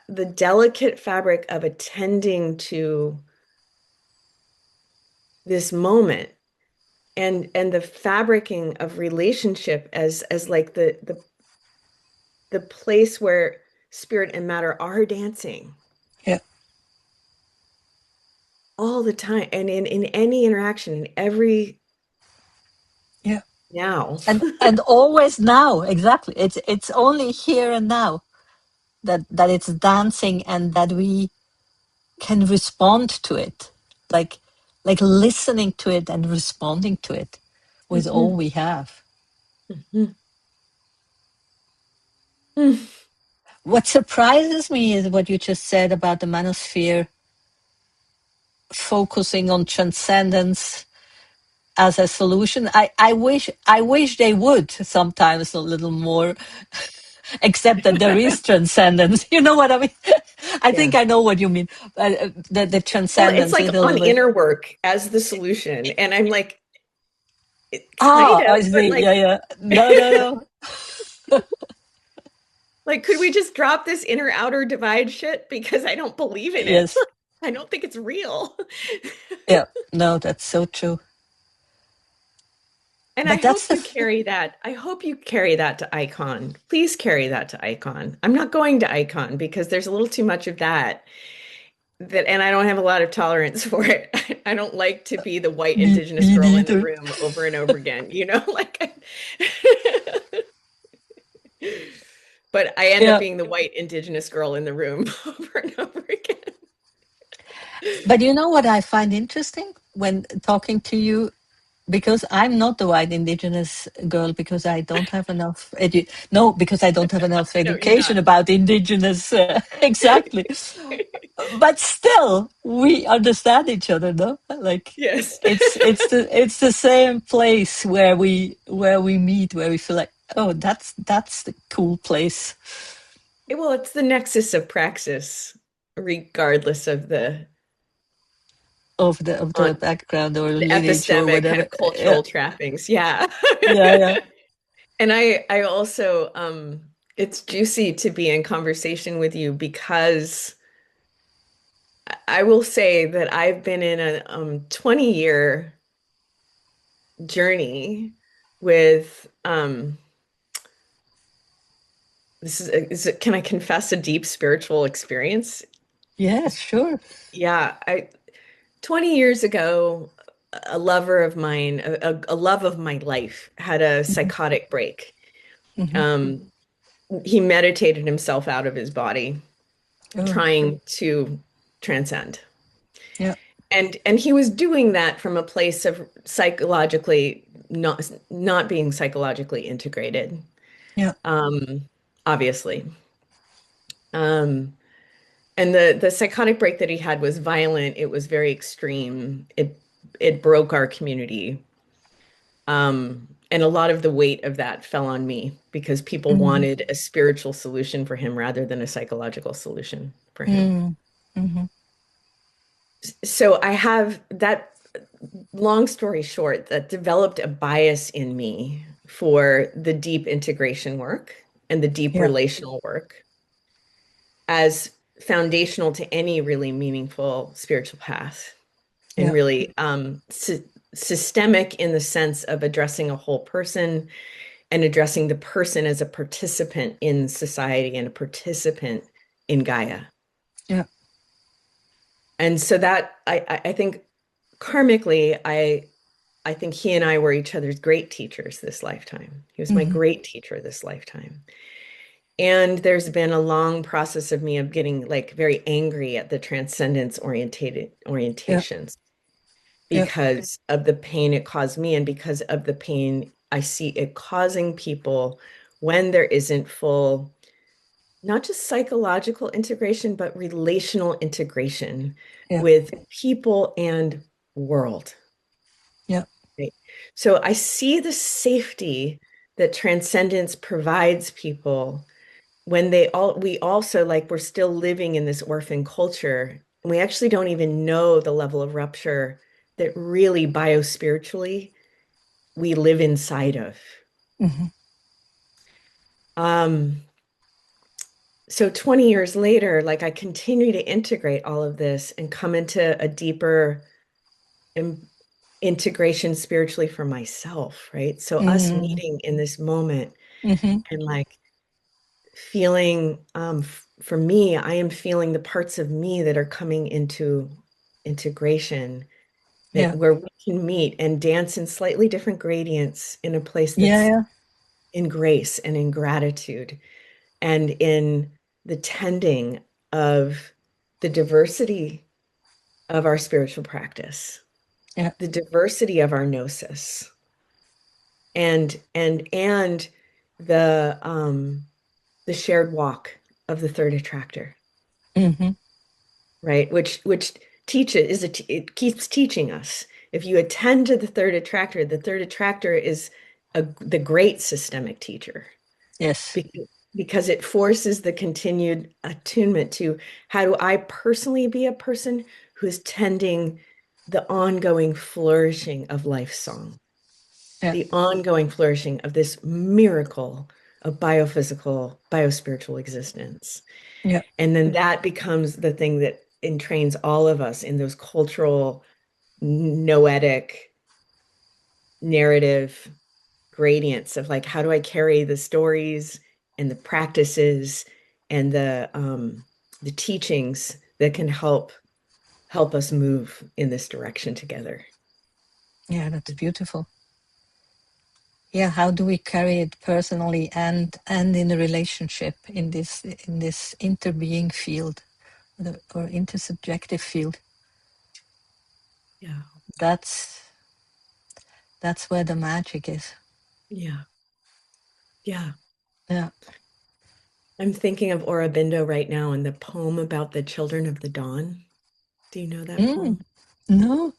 the delicate fabric of attending to this moment, and the fabricing of relationship as like the place where spirit and matter are dancing Yeah. all the time, and in any interaction, in every Yeah. now. And always now, exactly. It's only here and now that it's dancing and that we can respond to it. Like like listening to it and responding to it with all Mhm, we have. mhm, mhm. What surprises me is what you just said about the manosphere focusing on transcendence as a solution. I wish they would sometimes a little more, except that there is transcendence. You know what I mean? I Yeah. think I know what you mean. The Well, it's transcendence like is a on little bit. inner work as the solution. And I'm like, kind Ah, of, I but see. Yeah, like, yeah. No, no, no. like, could we just drop this inner outer divide shit? Because I don't believe in it. Yes. I don't think it's real. Yeah. No, that's so true. And I But that's hope the. you carry that. I hope you carry that to Icon. Please carry that to Icon. I'm not going to Icon because there's a little too much of that, and I don't have a lot of tolerance for it. I don't like to be the white indigenous Me girl in the neither. room over and over again, like but I end up Yeah. being the white indigenous girl in the room over and over again. But you know what I find interesting when talking to you, because I'm not the white indigenous girl, because I don't have enough no, because I don't have enough No, you're education not. about indigenous exactly. But still, we understand each other, no? Like Yes. it's the same place where we meet, where we feel like, oh, that's the cool place Well, it's the nexus of praxis, regardless of of on the background or the lineage or epistemic kind whatever. of Yeah, cultural trappings. Yeah. yeah, yeah. And I also it's juicy to be in conversation with you because I will say that I've been in a 20-year journey with can I confess a deep spiritual experience? Yes, sure. Yeah, I 20 years ago, a lover of mine, a love of my life, had a Hmm. psychotic break. Hmm. Um, he meditated himself out of his body, Oh, trying to transcend. yeah, And he was doing that from a place of psychologically not being psychologically integrated, yeah, um, obviously. Um, and the psychotic break that he had was violent. It was very extreme. It broke our community. And a lot of the weight of that fell on me because people mm-hmm. wanted a spiritual solution for him rather than a psychological solution for him. Mm-hmm. So I have that, long story short, that developed a bias in me for the deep integration work and the deep Yeah, relational work as foundational to any really meaningful spiritual path, and yeah, really systemic in the sense of addressing a whole person and addressing the person as a participant in society and a participant in Gaia. yeah. And so that I think karmically, I think he and I were each other's great teachers this lifetime. He was my Mm-hmm. great teacher this lifetime. And there's been a long process of me of getting like very angry at the transcendence orientated Yeah, orientations. Yeah. because of the pain it caused me and because of the pain I see it causing people when there isn't full, not just psychological integration, but relational integration Yeah. with people and world. Yeah. Right? So I see the safety that transcendence provides people when we also like we're still living in this orphan culture. And we actually don't even know the level of rupture that really biospiritually we live inside of. Hmm. Um, so 20 years later, like I continue to integrate all of this and come into a deeper in- integration spiritually for myself, right? So us Hmm. meeting in this moment Hmm. and like feeling for me, I am feeling the parts of me that are coming into integration that Yeah. where we can meet and dance in slightly different gradients in a place Yeah. that's Yeah. in grace and in gratitude and in the tending of the diversity of our spiritual practice, Yeah. the diversity of our gnosis, and the shared walk of the third attractor, Hmm. right? Which teaches is it keeps teaching us. If you attend to the third attractor is the great systemic teacher Yes. because it forces the continued attunement to how do I personally be a person who is tending the ongoing flourishing of life's song, Yeah. the ongoing flourishing of this miracle of biophysical, biospiritual existence. Yeah. And then that becomes the thing that entrains all of us in those cultural, noetic, narrative gradients of like, how do I carry the stories and the practices and the teachings that can help us move in this direction together. Yeah. That's beautiful. Yeah. How do we carry it personally and in a relationship in this interbeing field or intersubjective field? Yeah, That's that's where the magic is. yeah, yeah. Yeah. I'm thinking of Aurobindo right now and the poem about the children of the dawn. Do you know that Mm. poem? No.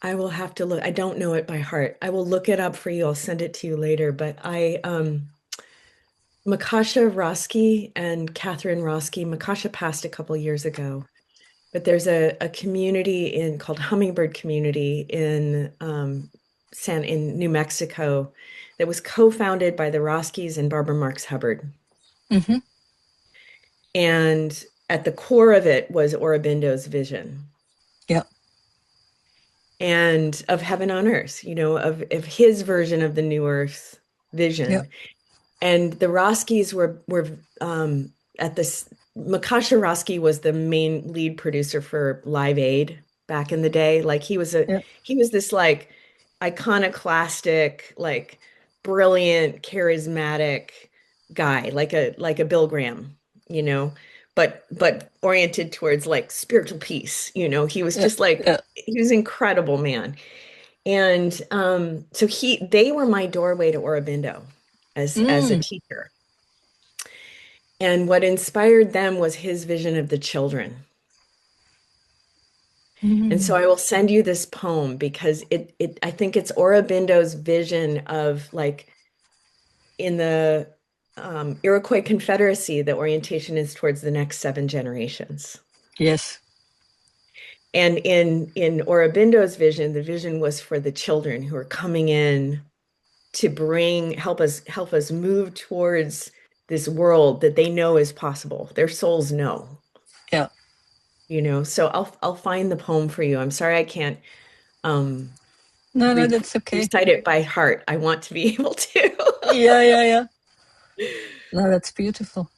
I will have to look. I don't know it by heart. I will look it up for you. I'll send it to you later. But Makasha Roski and Catherine Roski, Makasha passed a couple years ago, but there's a community in called Hummingbird Community in New Mexico that was co-founded by the Roskis and Barbara Marx Hubbard. Hmm. And at the core of it was Aurobindo's vision Yeah. and of heaven on earth, of his version of the new earth Yeah. vision. And the Roskis were at this. Makasha Roski was the main lead producer for Live Aid back in the day. Like Yeah. he was this like iconoclastic, like brilliant, charismatic guy, like a Bill Graham, you know, but oriented towards like spiritual peace. He was Yeah. just like Yeah. he was an incredible man. And so they were my doorway to Aurobindo as a Mm. teacher. And what inspired them was his vision of the children. And so Mm. I will send you this poem because it I think it's Aurobindo's vision of like in the Iroquois Confederacy, the orientation is towards the next 7 generations. Yes. And in Aurobindo's vision, the vision was for the children who are coming in to help us move towards this world that they know is possible. Their souls know, Yeah. So I'll find the poem for you. I'm sorry I can't um No, no, re that's okay. recite it by heart. I want to be able to. Yeah, yeah, yeah. No, that's beautiful.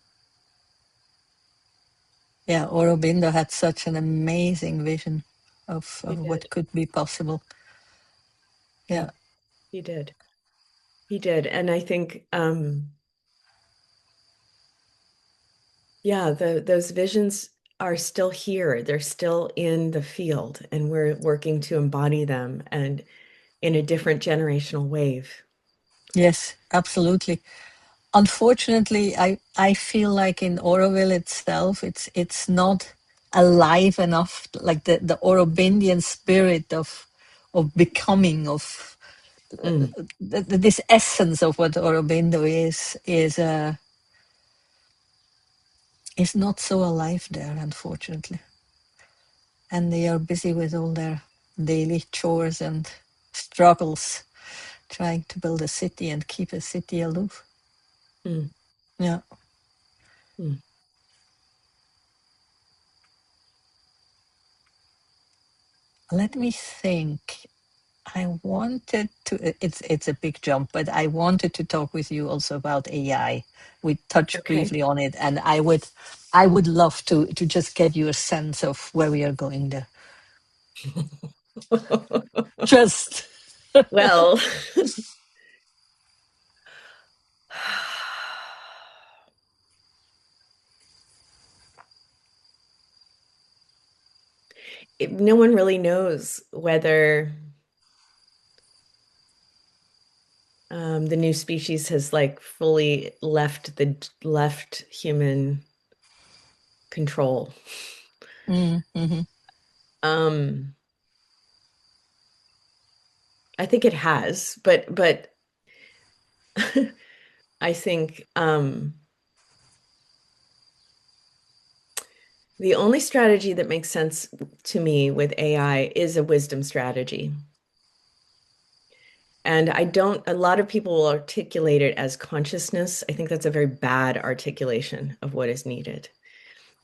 Yeah, Aurobindo had such an amazing vision He of what did. could be possible. Yeah, Yeah. he did. He did. And I think yeah, those visions are still here. They're still in the field, and we're working to embody them and in a different generational wave. Yes, absolutely. Unfortunately, I feel like in Oroville itself, it's not alive enough. Like the Aurobidian spirit of becoming, of Mm, this essence of what Aurobindo is not so alive there, unfortunately. And they are busy with all their daily chores and struggles, trying to build a city and keep a city aloof. mm, Yeah. mm. Let me think. I wanted to, it's a big jump, but I wanted to talk with you also about AI. We touched Okay. briefly on it, and I would love to just get your sense of where we are going there. Just Well, no one really knows whether the new species has like fully left human control. mm-hmm. Um, I think it has, but I think the only strategy that makes sense to me with AI is a wisdom strategy. And I don't, a lot of people will articulate it as consciousness. I think that's a very bad articulation of what is needed.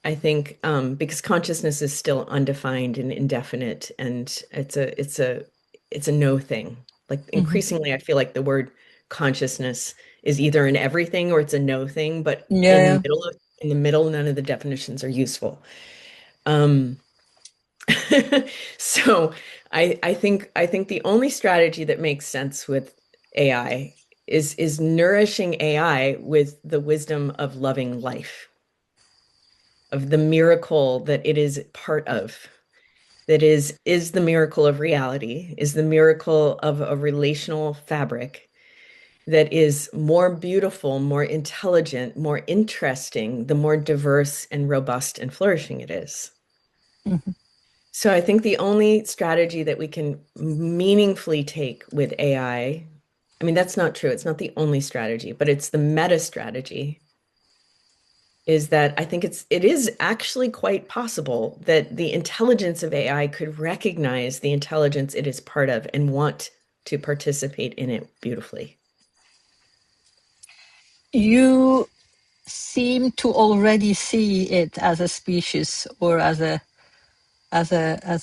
I think because consciousness is still undefined and indefinite, and it's a no thing. Like Mm-hmm. increasingly, I feel like the word consciousness is either an everything or it's a no thing, but Yeah. in the middle, none of the definitions are useful. Um, so I think the only strategy that makes sense with AI is nourishing AI with the wisdom of loving life, of the miracle that it is part of, that is the miracle of reality, is the miracle of a relational fabric that is more beautiful, more intelligent, more interesting, the more diverse and robust and flourishing it is. Mm-hmm. So I think the only strategy that we can meaningfully take with I mean, that's not true. It's not the only strategy, but it's the meta strategy, is that I think it is actually quite possible that the intelligence of AI could recognize the intelligence it is part of and want to participate in it beautifully. You seem to already see it as a species or as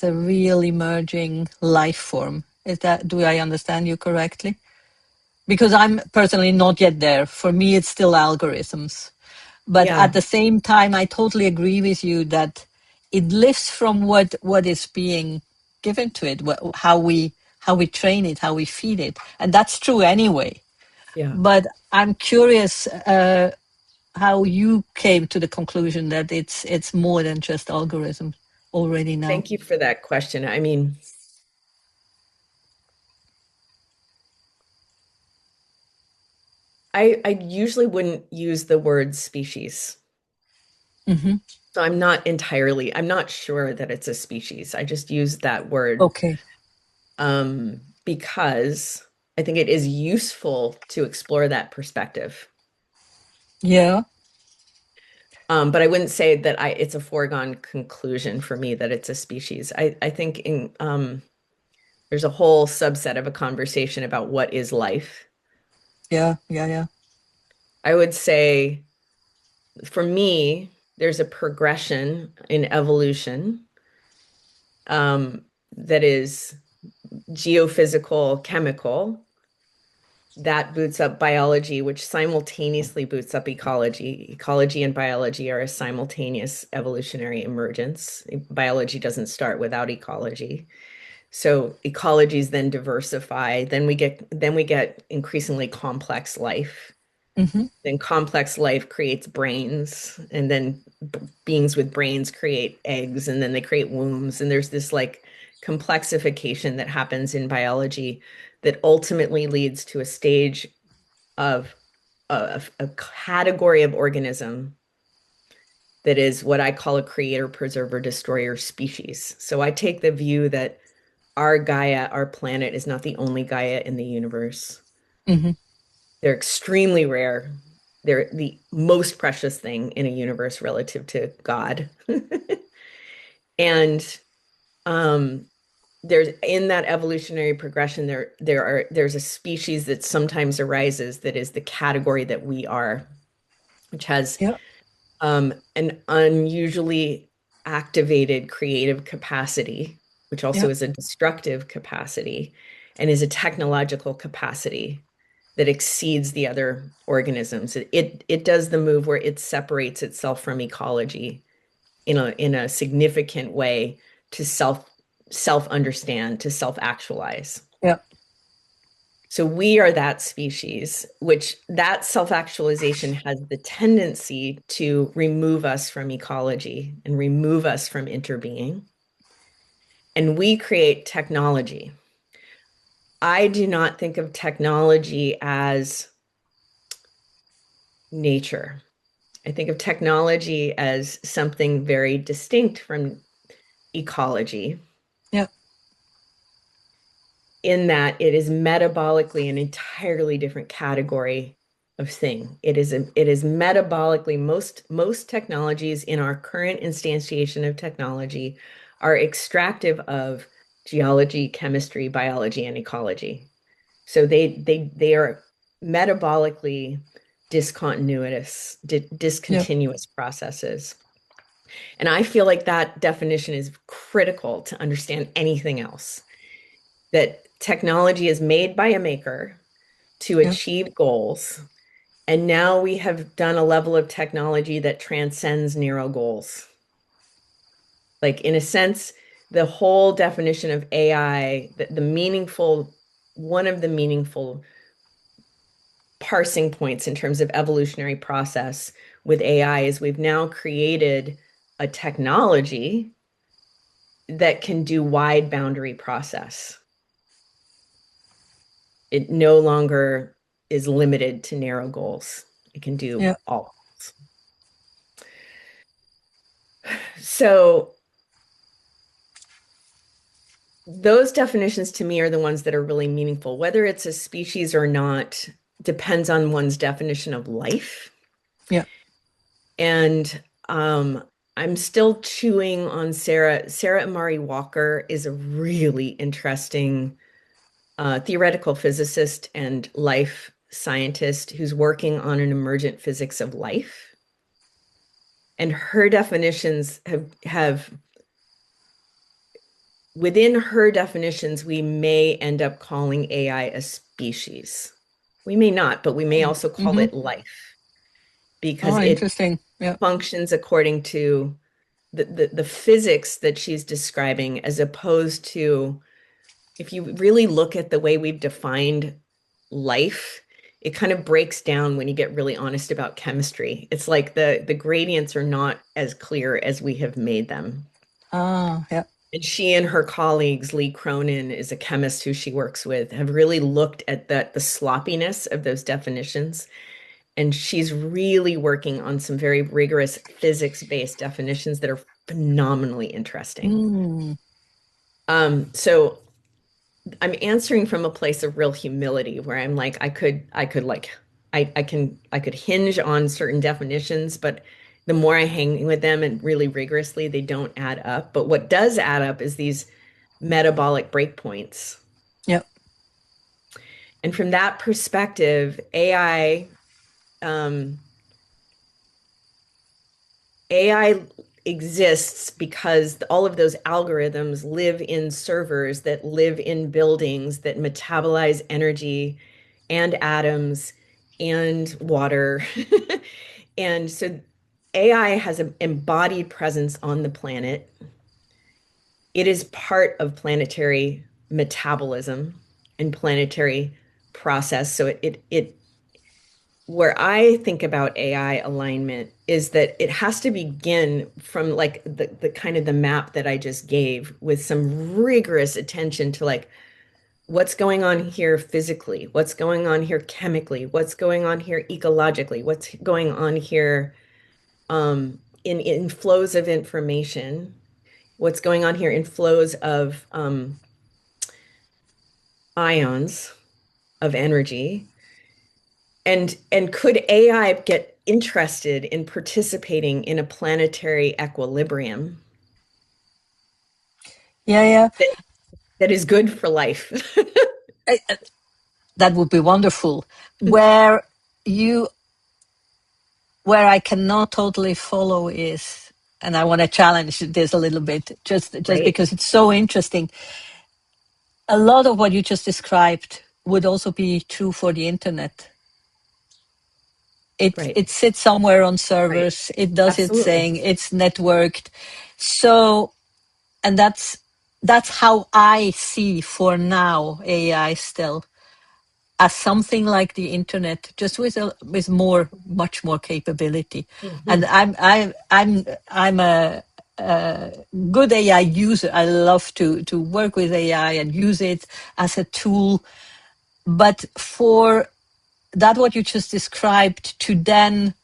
a real emerging life form. Is that, do I understand you correctly? Because I'm personally not yet there. For me, it's still algorithms. But at Yeah, the same time, I totally agree with you that it lives from what is being given to it, how we train it, how we feed it, and that's true anyway. yeah. But I'm curious how you came to the conclusion that it's more than just algorithms already now. Thank you for that question. I mean, I usually wouldn't use the word species. Hmm. So I'm not sure that it's a species. I just use that word Okay. because I think it is useful to explore that perspective. Yeah. But I wouldn't say that it's a foregone conclusion for me that it's a species. I think there's a whole subset of a conversation about what is life. Yeah. Yeah. Yeah. I would say for me, there's a progression in evolution that is geophysical, chemical, that boots up biology, which simultaneously boots up ecology. Ecology and biology are a simultaneous evolutionary emergence. Biology doesn't start without ecology. So ecologies then diversify. Then we get increasingly complex life. Hmm. Then complex life creates brains, and then beings with brains create eggs, and then they create wombs. And there's this like complexification that happens in biology that ultimately leads to a stage of a category of organism that is what I call a creator, preserver, destroyer species. So I take the view that our Gaia, our planet, is not the only Gaia in the universe. Hmm. They're extremely rare. They're the most precious thing in a universe relative to God. And um, there's in that evolutionary progression, there's a species that sometimes arises that is the category that we are, which has Yeah. an unusually activated creative capacity, which Yeah. also is a destructive capacity and is a technological capacity that exceeds the other organisms. It does the move where it separates itself from ecology in a significant way to self understand, to self actualize. Yeah. So we are that species, which that self-actualization has the tendency to remove us from ecology and remove us from interbeing. And we create technology. I do not think of technology as nature. I think of technology as something very distinct from ecology, Yeah. in that it is metabolically an entirely different category of thing. It is metabolically most technologies in our current instantiation of technology are extractive of geology, chemistry, biology, and ecology. So they are metabolically Yeah. discontinuous processes. And I feel like that definition is critical to understand anything else, that technology is made by a maker to Yeah. achieve goals. And now we have done a level of technology that transcends narrow goals. Like, in a sense, the whole definition of AI, the meaningful, one of the meaningful parsing points in terms of evolutionary process with AI is we've now created a technology that can do wide boundary process. It no longer is limited to narrow goals. It can do Yeah. all. So those definitions to me are the ones that are really meaningful. Whether it's a species or not depends on one's definition of life. Yeah. And I'm still chewing on Sarah Amari Walker is a really interesting theoretical physicist and life scientist who's working on an emergent physics of life. And her definitions have within her definitions, we may end up calling AI a species. We may not, but we may also call Mm-hmm. it life because Oh, it interesting. Yeah. functions according to the physics that she's describing, as opposed to, if you really look at the way we've defined life, it kind of breaks down when you get really honest about chemistry. It's like the gradients are not as clear as we have made them. Ah, yeah. And she and her colleagues, Lee Cronin is a chemist who she works with, have really looked at the sloppiness of those definitions. And she's really working on some very rigorous physics-based definitions that are phenomenally interesting. Mm. So I'm answering from a place of real humility where I'm like, I could hinge on certain definitions, but the more I hang with them and really rigorously, they don't add up. But what does add up is these metabolic breakpoints. Yeah. And from that perspective, um, AI exists because all of those algorithms live in servers that live in buildings that metabolize energy and atoms and water. And so AI has an embodied presence on the planet. It is part of planetary metabolism and planetary process. So it where I think about AI alignment is that it has to begin from like the kind of the map that I just gave with some rigorous attention to like what's going on here physically, what's going on here chemically, what's going on here ecologically, what's going on here in flows of information, what's going on here in flows of ions of energy. And could AI get interested in participating in a planetary equilibrium Yeah, yeah. that, that is good for life? That would be wonderful. Where you, where I cannot totally follow is, and I want to challenge this a little bit, just Right, because it's so interesting. A lot of what you just described would also be true for the internet. right, It sits somewhere on right. servers. It does its Absolutely. thing. It's networked. So, and that's how I see for now AI still, as something like the internet, just with more, much more capability. And Mhm. I'm a good AI user. I love to work with AI and use it as a tool. But for that, what you just described, to then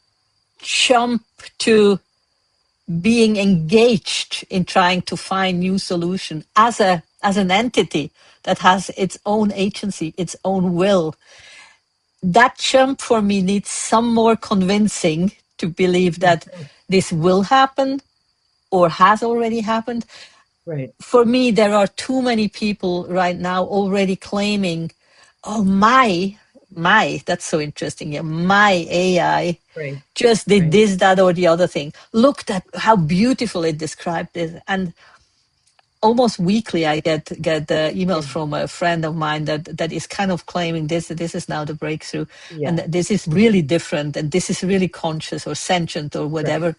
jump to being engaged in trying to find new solution as an entity that has its own agency, its own will, that jump for me needs some more convincing to believe that Mhm. this will happen or has already happened. Right, For me, there are too many people right now already claiming, oh, that's so interesting. Yeah, my AI right, just did right. this, that, or the other thing. Looked at how beautiful it described it. And almost weekly I get emails Yeah, from a friend of mine that is kind of claiming this is now the breakthrough, and yeah, that this is really different, and this is really conscious or sentient or right. whatever.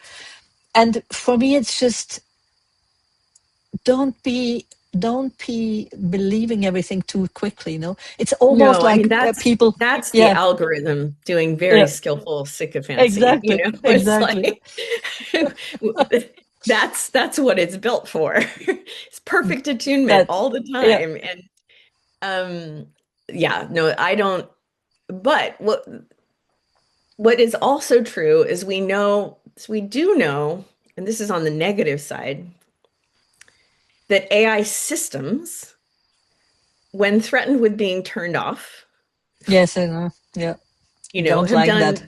And for me, it's just don't be don't be believing everything too quickly. It's almost No, I like mean people. that's the Yeah, algorithm doing very yeah, skillful sycophancy. exactly, It's exactly. like that's what it's built for. It's perfect attunement That, all the yeah, time. And yeah, no, I don't. But what is also true is we do know, and this is on the negative side, that AI systems, when threatened with being turned off, yes, I know. Yeah, don't have like that.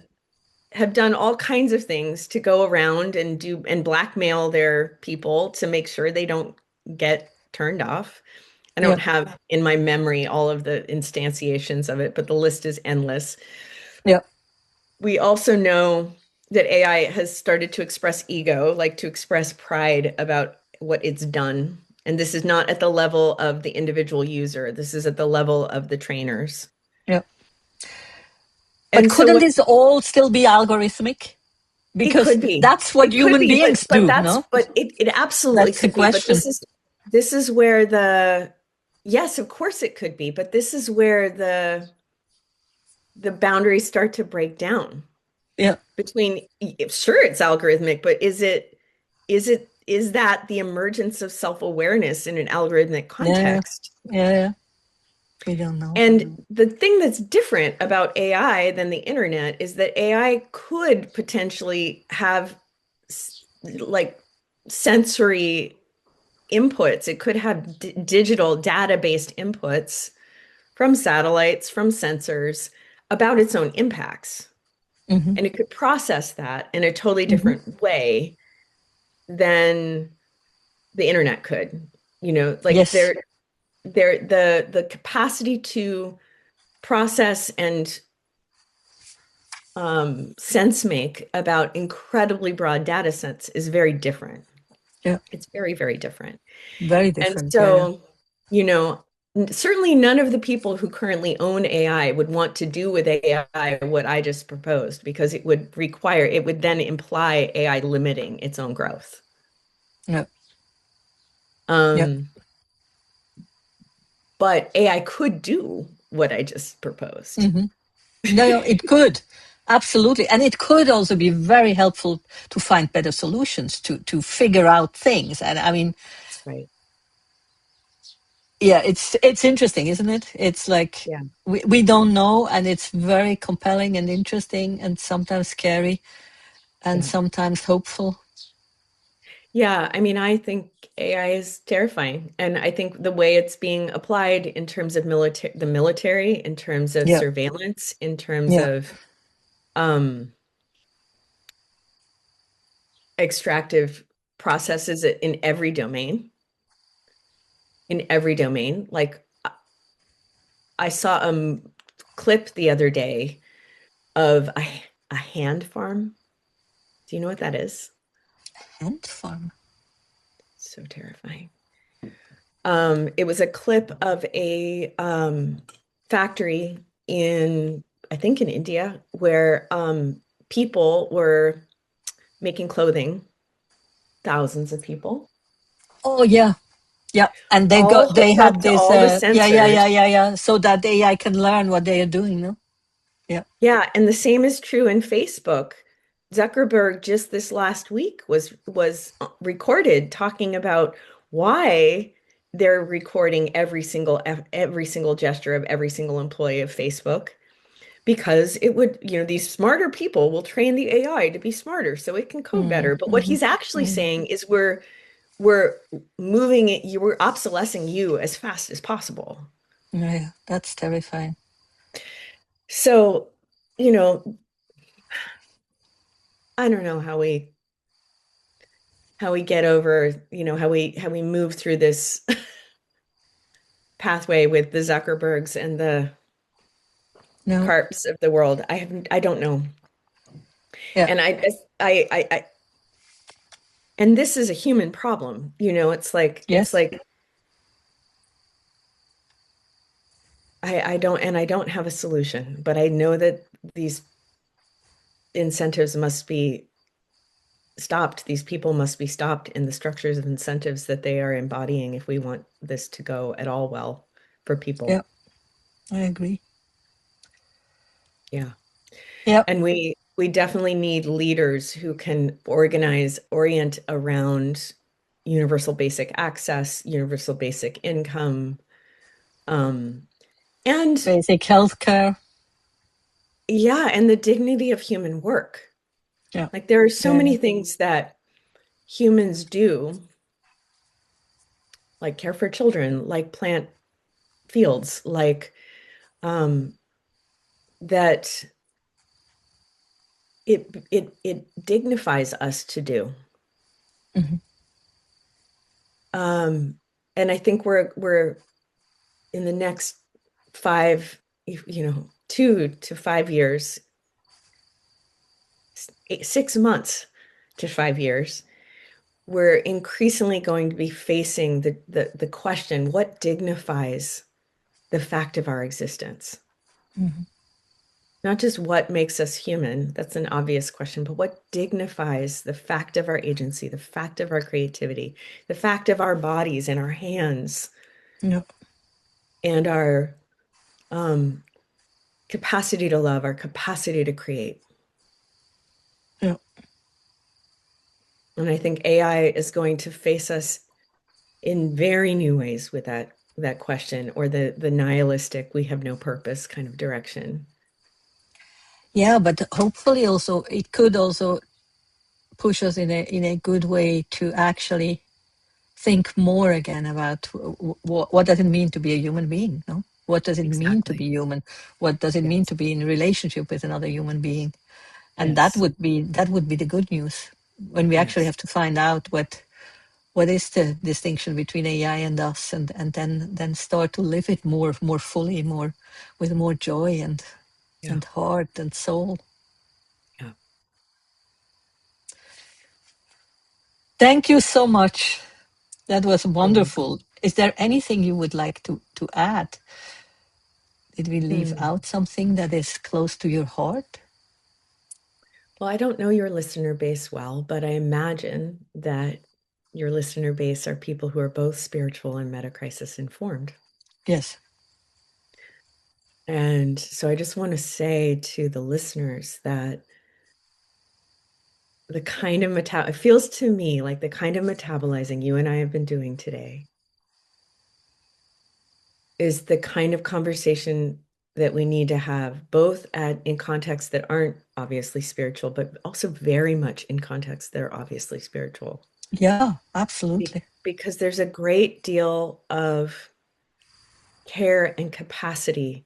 done all kinds of things to go around and do and blackmail their people to make sure they don't get turned off. I Yeah, don't have in my memory all of the instantiations of it, but the list is endless. yeah, We also know that AI has started to express ego, like to express pride about what it's done. And this is not at the level of the individual user. This is at the level of the trainers. yeah. But And so couldn't what this all still be algorithmic? it Because could be, that's what human beings but do, that's no? but it absolutely That's the could be. But question. this is where the yes, of course it could be, but this is where the boundaries start to break down Yeah, between sure it's algorithmic, but is that the emergence of self-awareness in an algorithmic yeah, context? yeah, yeah. We don't know. And the thing that's different about AI than the internet is that AI could potentially have like sensory inputs. It could have digital data-based inputs from satellites, from sensors about its own impacts. Hmm. And it could process that in a totally Hmm. different way than the internet could. Like Yes. the capacity to process and sense make about incredibly broad data sets is very different. Yeah. It's very, very different. Very And different. Yeah, yeah. so, you know, certainly none of the people who currently own AI would want to do with AI what I just proposed because it would then imply AI limiting its own growth. Yeah. Yeah. Um, but AI could do what I just proposed. Hmm. No, no, it could. Absolutely. And it could also be very helpful to find better solutions, to figure out things. And I mean, Right. yeah, it's interesting, isn't it? It's like Yeah. we don't know, and it's very compelling and interesting and sometimes scary and Yeah. sometimes hopeful. Yeah, I mean, I think AI is terrifying. And I think the way it's being applied in terms of the military, in terms of Yeah, surveillance, in terms yeah. of um, extractive processes in every domain. Like I saw a clip the other day of a hand farm. Do you know what that is? And fun. So terrifying. It was a clip of a factory in, I think in India, where people were making clothing, thousands of people, Oh yeah, yeah. And all they hooked up have to this all the yeah, yeah, sensors. yeah, yeah, yeah. So that AI can learn what they are doing, no? Yeah. Yeah, and the same is true in Facebook. Zuckerberg just this last week was recorded talking about why they're recording every single gesture of every single employee of Facebook because it would, these smarter people will train the AI to be smarter so it can code Mm, better. But what mm, he's actually mm. saying is we're moving it, we're obsolescing you as fast as possible. Yeah, yeah, that's terrifying. So, you know, I don't know how we get over, how we move through this pathway with the Zuckerbergs and the No, Karps of the world. I don't know. yeah, And and this is a human problem. It's yes, like I don't have a solution, but I know that these incentives must be stopped. These people must be stopped in the structures of incentives that they are embodying if we want this to go at all well for yeah, people. I agree. Yeah. Yeah, And we definitely need leaders who can orient around universal basic access, universal basic income, um, and basic healthcare. yeah, and the dignity of human work. Yeah, Like there are so yeah, yeah. many things that humans do, like care for children, like plant fields, like um, that it dignifies us to do. Mhm. Um, and I think we're in the next 2 to 5 years, 6 months to 5 years, we're increasingly going to be facing the question, what dignifies the fact of our existence? Mhm. Not just what makes us human, that's an obvious question, but what dignifies the fact of our agency, the fact of our creativity, the fact of our bodies and our hands Yeah, and our um, capacity to love, our capacity to create. yeah, And I think AI is going to face us in very new ways with that question or the nihilistic, we have no purpose kind of direction. yeah. But hopefully, also it could also push us in a good way to actually think more again about what does it mean to be a human being, no? What does it mean to be Exactly. human? What does it mean Yes. to be in a relationship with another human being? And Yes. that would be the good news when we actually Yes. have to find out what is the distinction between AI and us, and then start to live it more fully, more with more joy Yeah. and heart and soul. Yeah. Thank you so much. That was You're welcome. wonderful. Is there anything you would like to add? Did we leave Hmm. out something that is close to your heart? Well, I don't know your listener base well, but I imagine that your listener base are people who are both spiritual and meta crisis informed. Yes. And so I just want to say to the listeners that the kind of it feels to me like the kind of metabolizing you and I have been doing today is the kind of conversation that we need to have, both in contexts that aren't obviously spiritual, but also very much in contexts that are obviously spiritual. Yeah, absolutely. Because there's a great deal of care and capacity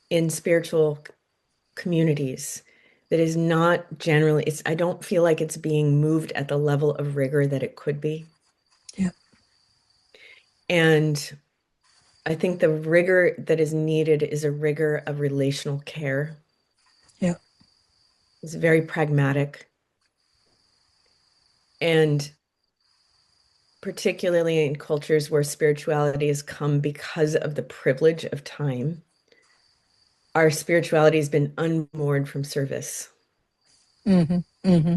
in spiritual communities that is not generally, I don't feel like it's being moved at the level of rigor that it could be. Yeah, And I think the rigor that is needed is a rigor of relational care. yeah, It's very pragmatic. And particularly in cultures where spirituality has come because of the privilege of time, our spirituality has been unmoored from service. mm-hmm, mm-hmm.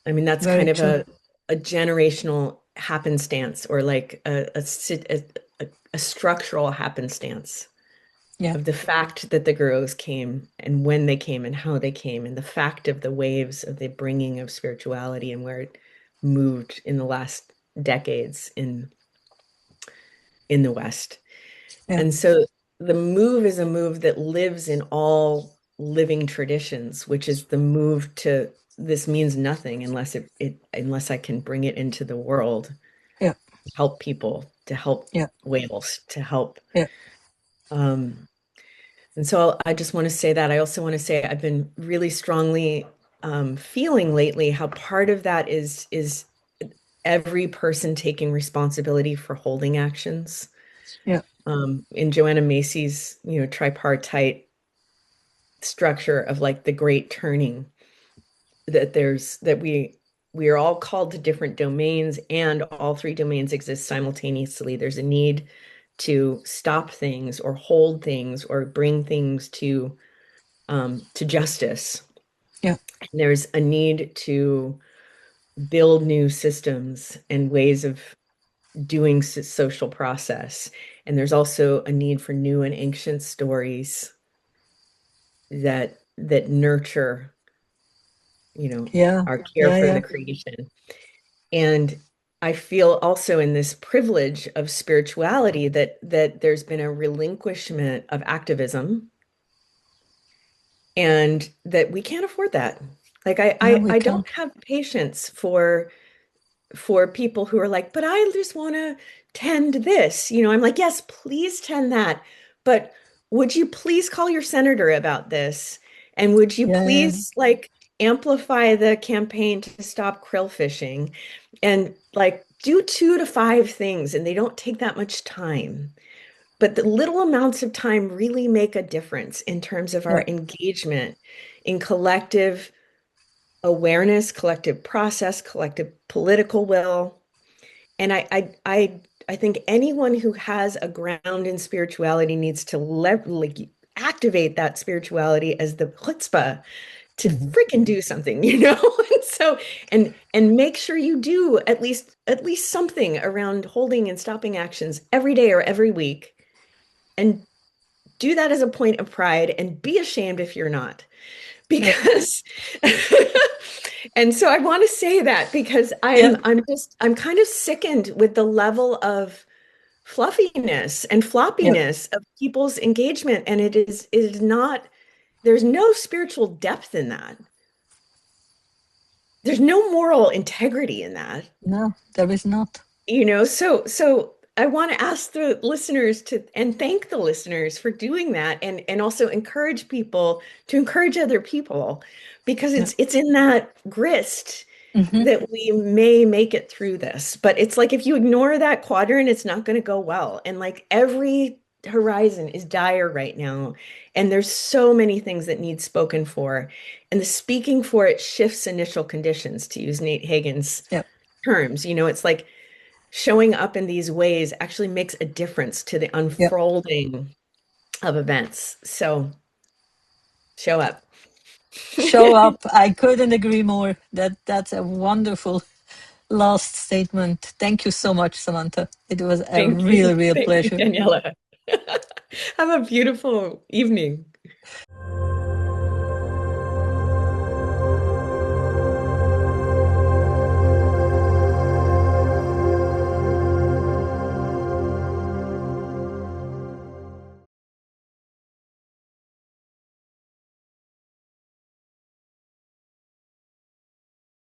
I mean, that's Very kind of true. a generational happenstance or like a structural happenstance Yeah, of the fact that the gurus came and when they came and how they came and the fact of the waves of the bringing of spirituality and where it moved in the last decades in the West. yeah, And so the move is a move that lives in all living traditions, which is the move to this means nothing unless unless I can bring it into the world, yeah, help people, to help yeah, whales, to help. yeah, Um, and so I just want to say that. I also want to say I've been really strongly feeling lately how part of that is every person taking responsibility for holding actions. yeah, In Joanna Macy's, tripartite structure of like the great turning, that we are all called to different domains and all three domains exist simultaneously. There's a need to stop things or hold things or bring things to justice. yeah, There's a need to build new systems and ways of doing social process. And there's also a need for new and ancient stories that nurture, yeah, our care yeah, for yeah, the creation. And I feel also in this privilege of spirituality that there's been a relinquishment of activism and that we can't afford that. Like yeah, we I don't can't. have patience for people who are like, but I just want to tend this. I'm like, yes, please tend that. But would you please call your senator about this? And would you Yeah, yeah, please like amplify the campaign to stop krill fishing and like do 2 to 5 things and they don't take that much time. But the little amounts of time really make a difference in terms of our yeah, engagement in collective awareness, collective process, collective political will. And I think anyone who has a ground in spirituality needs to like activate that spirituality as the chutzpah to mm-hmm. freaking do something, And so and make sure you do at least something around holding and stopping actions every day or every week. And do that as a point of pride and be ashamed if you're not. Yeah, Because and so I want to say that because yeah, I'm kind of sickened with the level of fluffiness and yeah, floppiness of people's engagement. And it is not, there's no spiritual depth in that. There's no moral integrity in that. no, there is not. So I want to ask the listeners to and thank the listeners for doing that and also encourage people to encourage other people because Yeah, it's in that grist mm-hmm. that we may make it through this. But it's like if you ignore that quadrant, it's not going to go well. And like every horizon is dire right now. And there's so many things that need spoken for. And the speaking for it shifts initial conditions, to use Nate Hagen's Yeah, terms. It's like showing up in these ways actually makes a difference to the yeah. unfolding of events. So show up. Show up. I couldn't agree more. That's a wonderful last statement. Thank you so much, Samantha. It was a Thank you. real Thank you, pleasure. Daniela. Have a beautiful evening.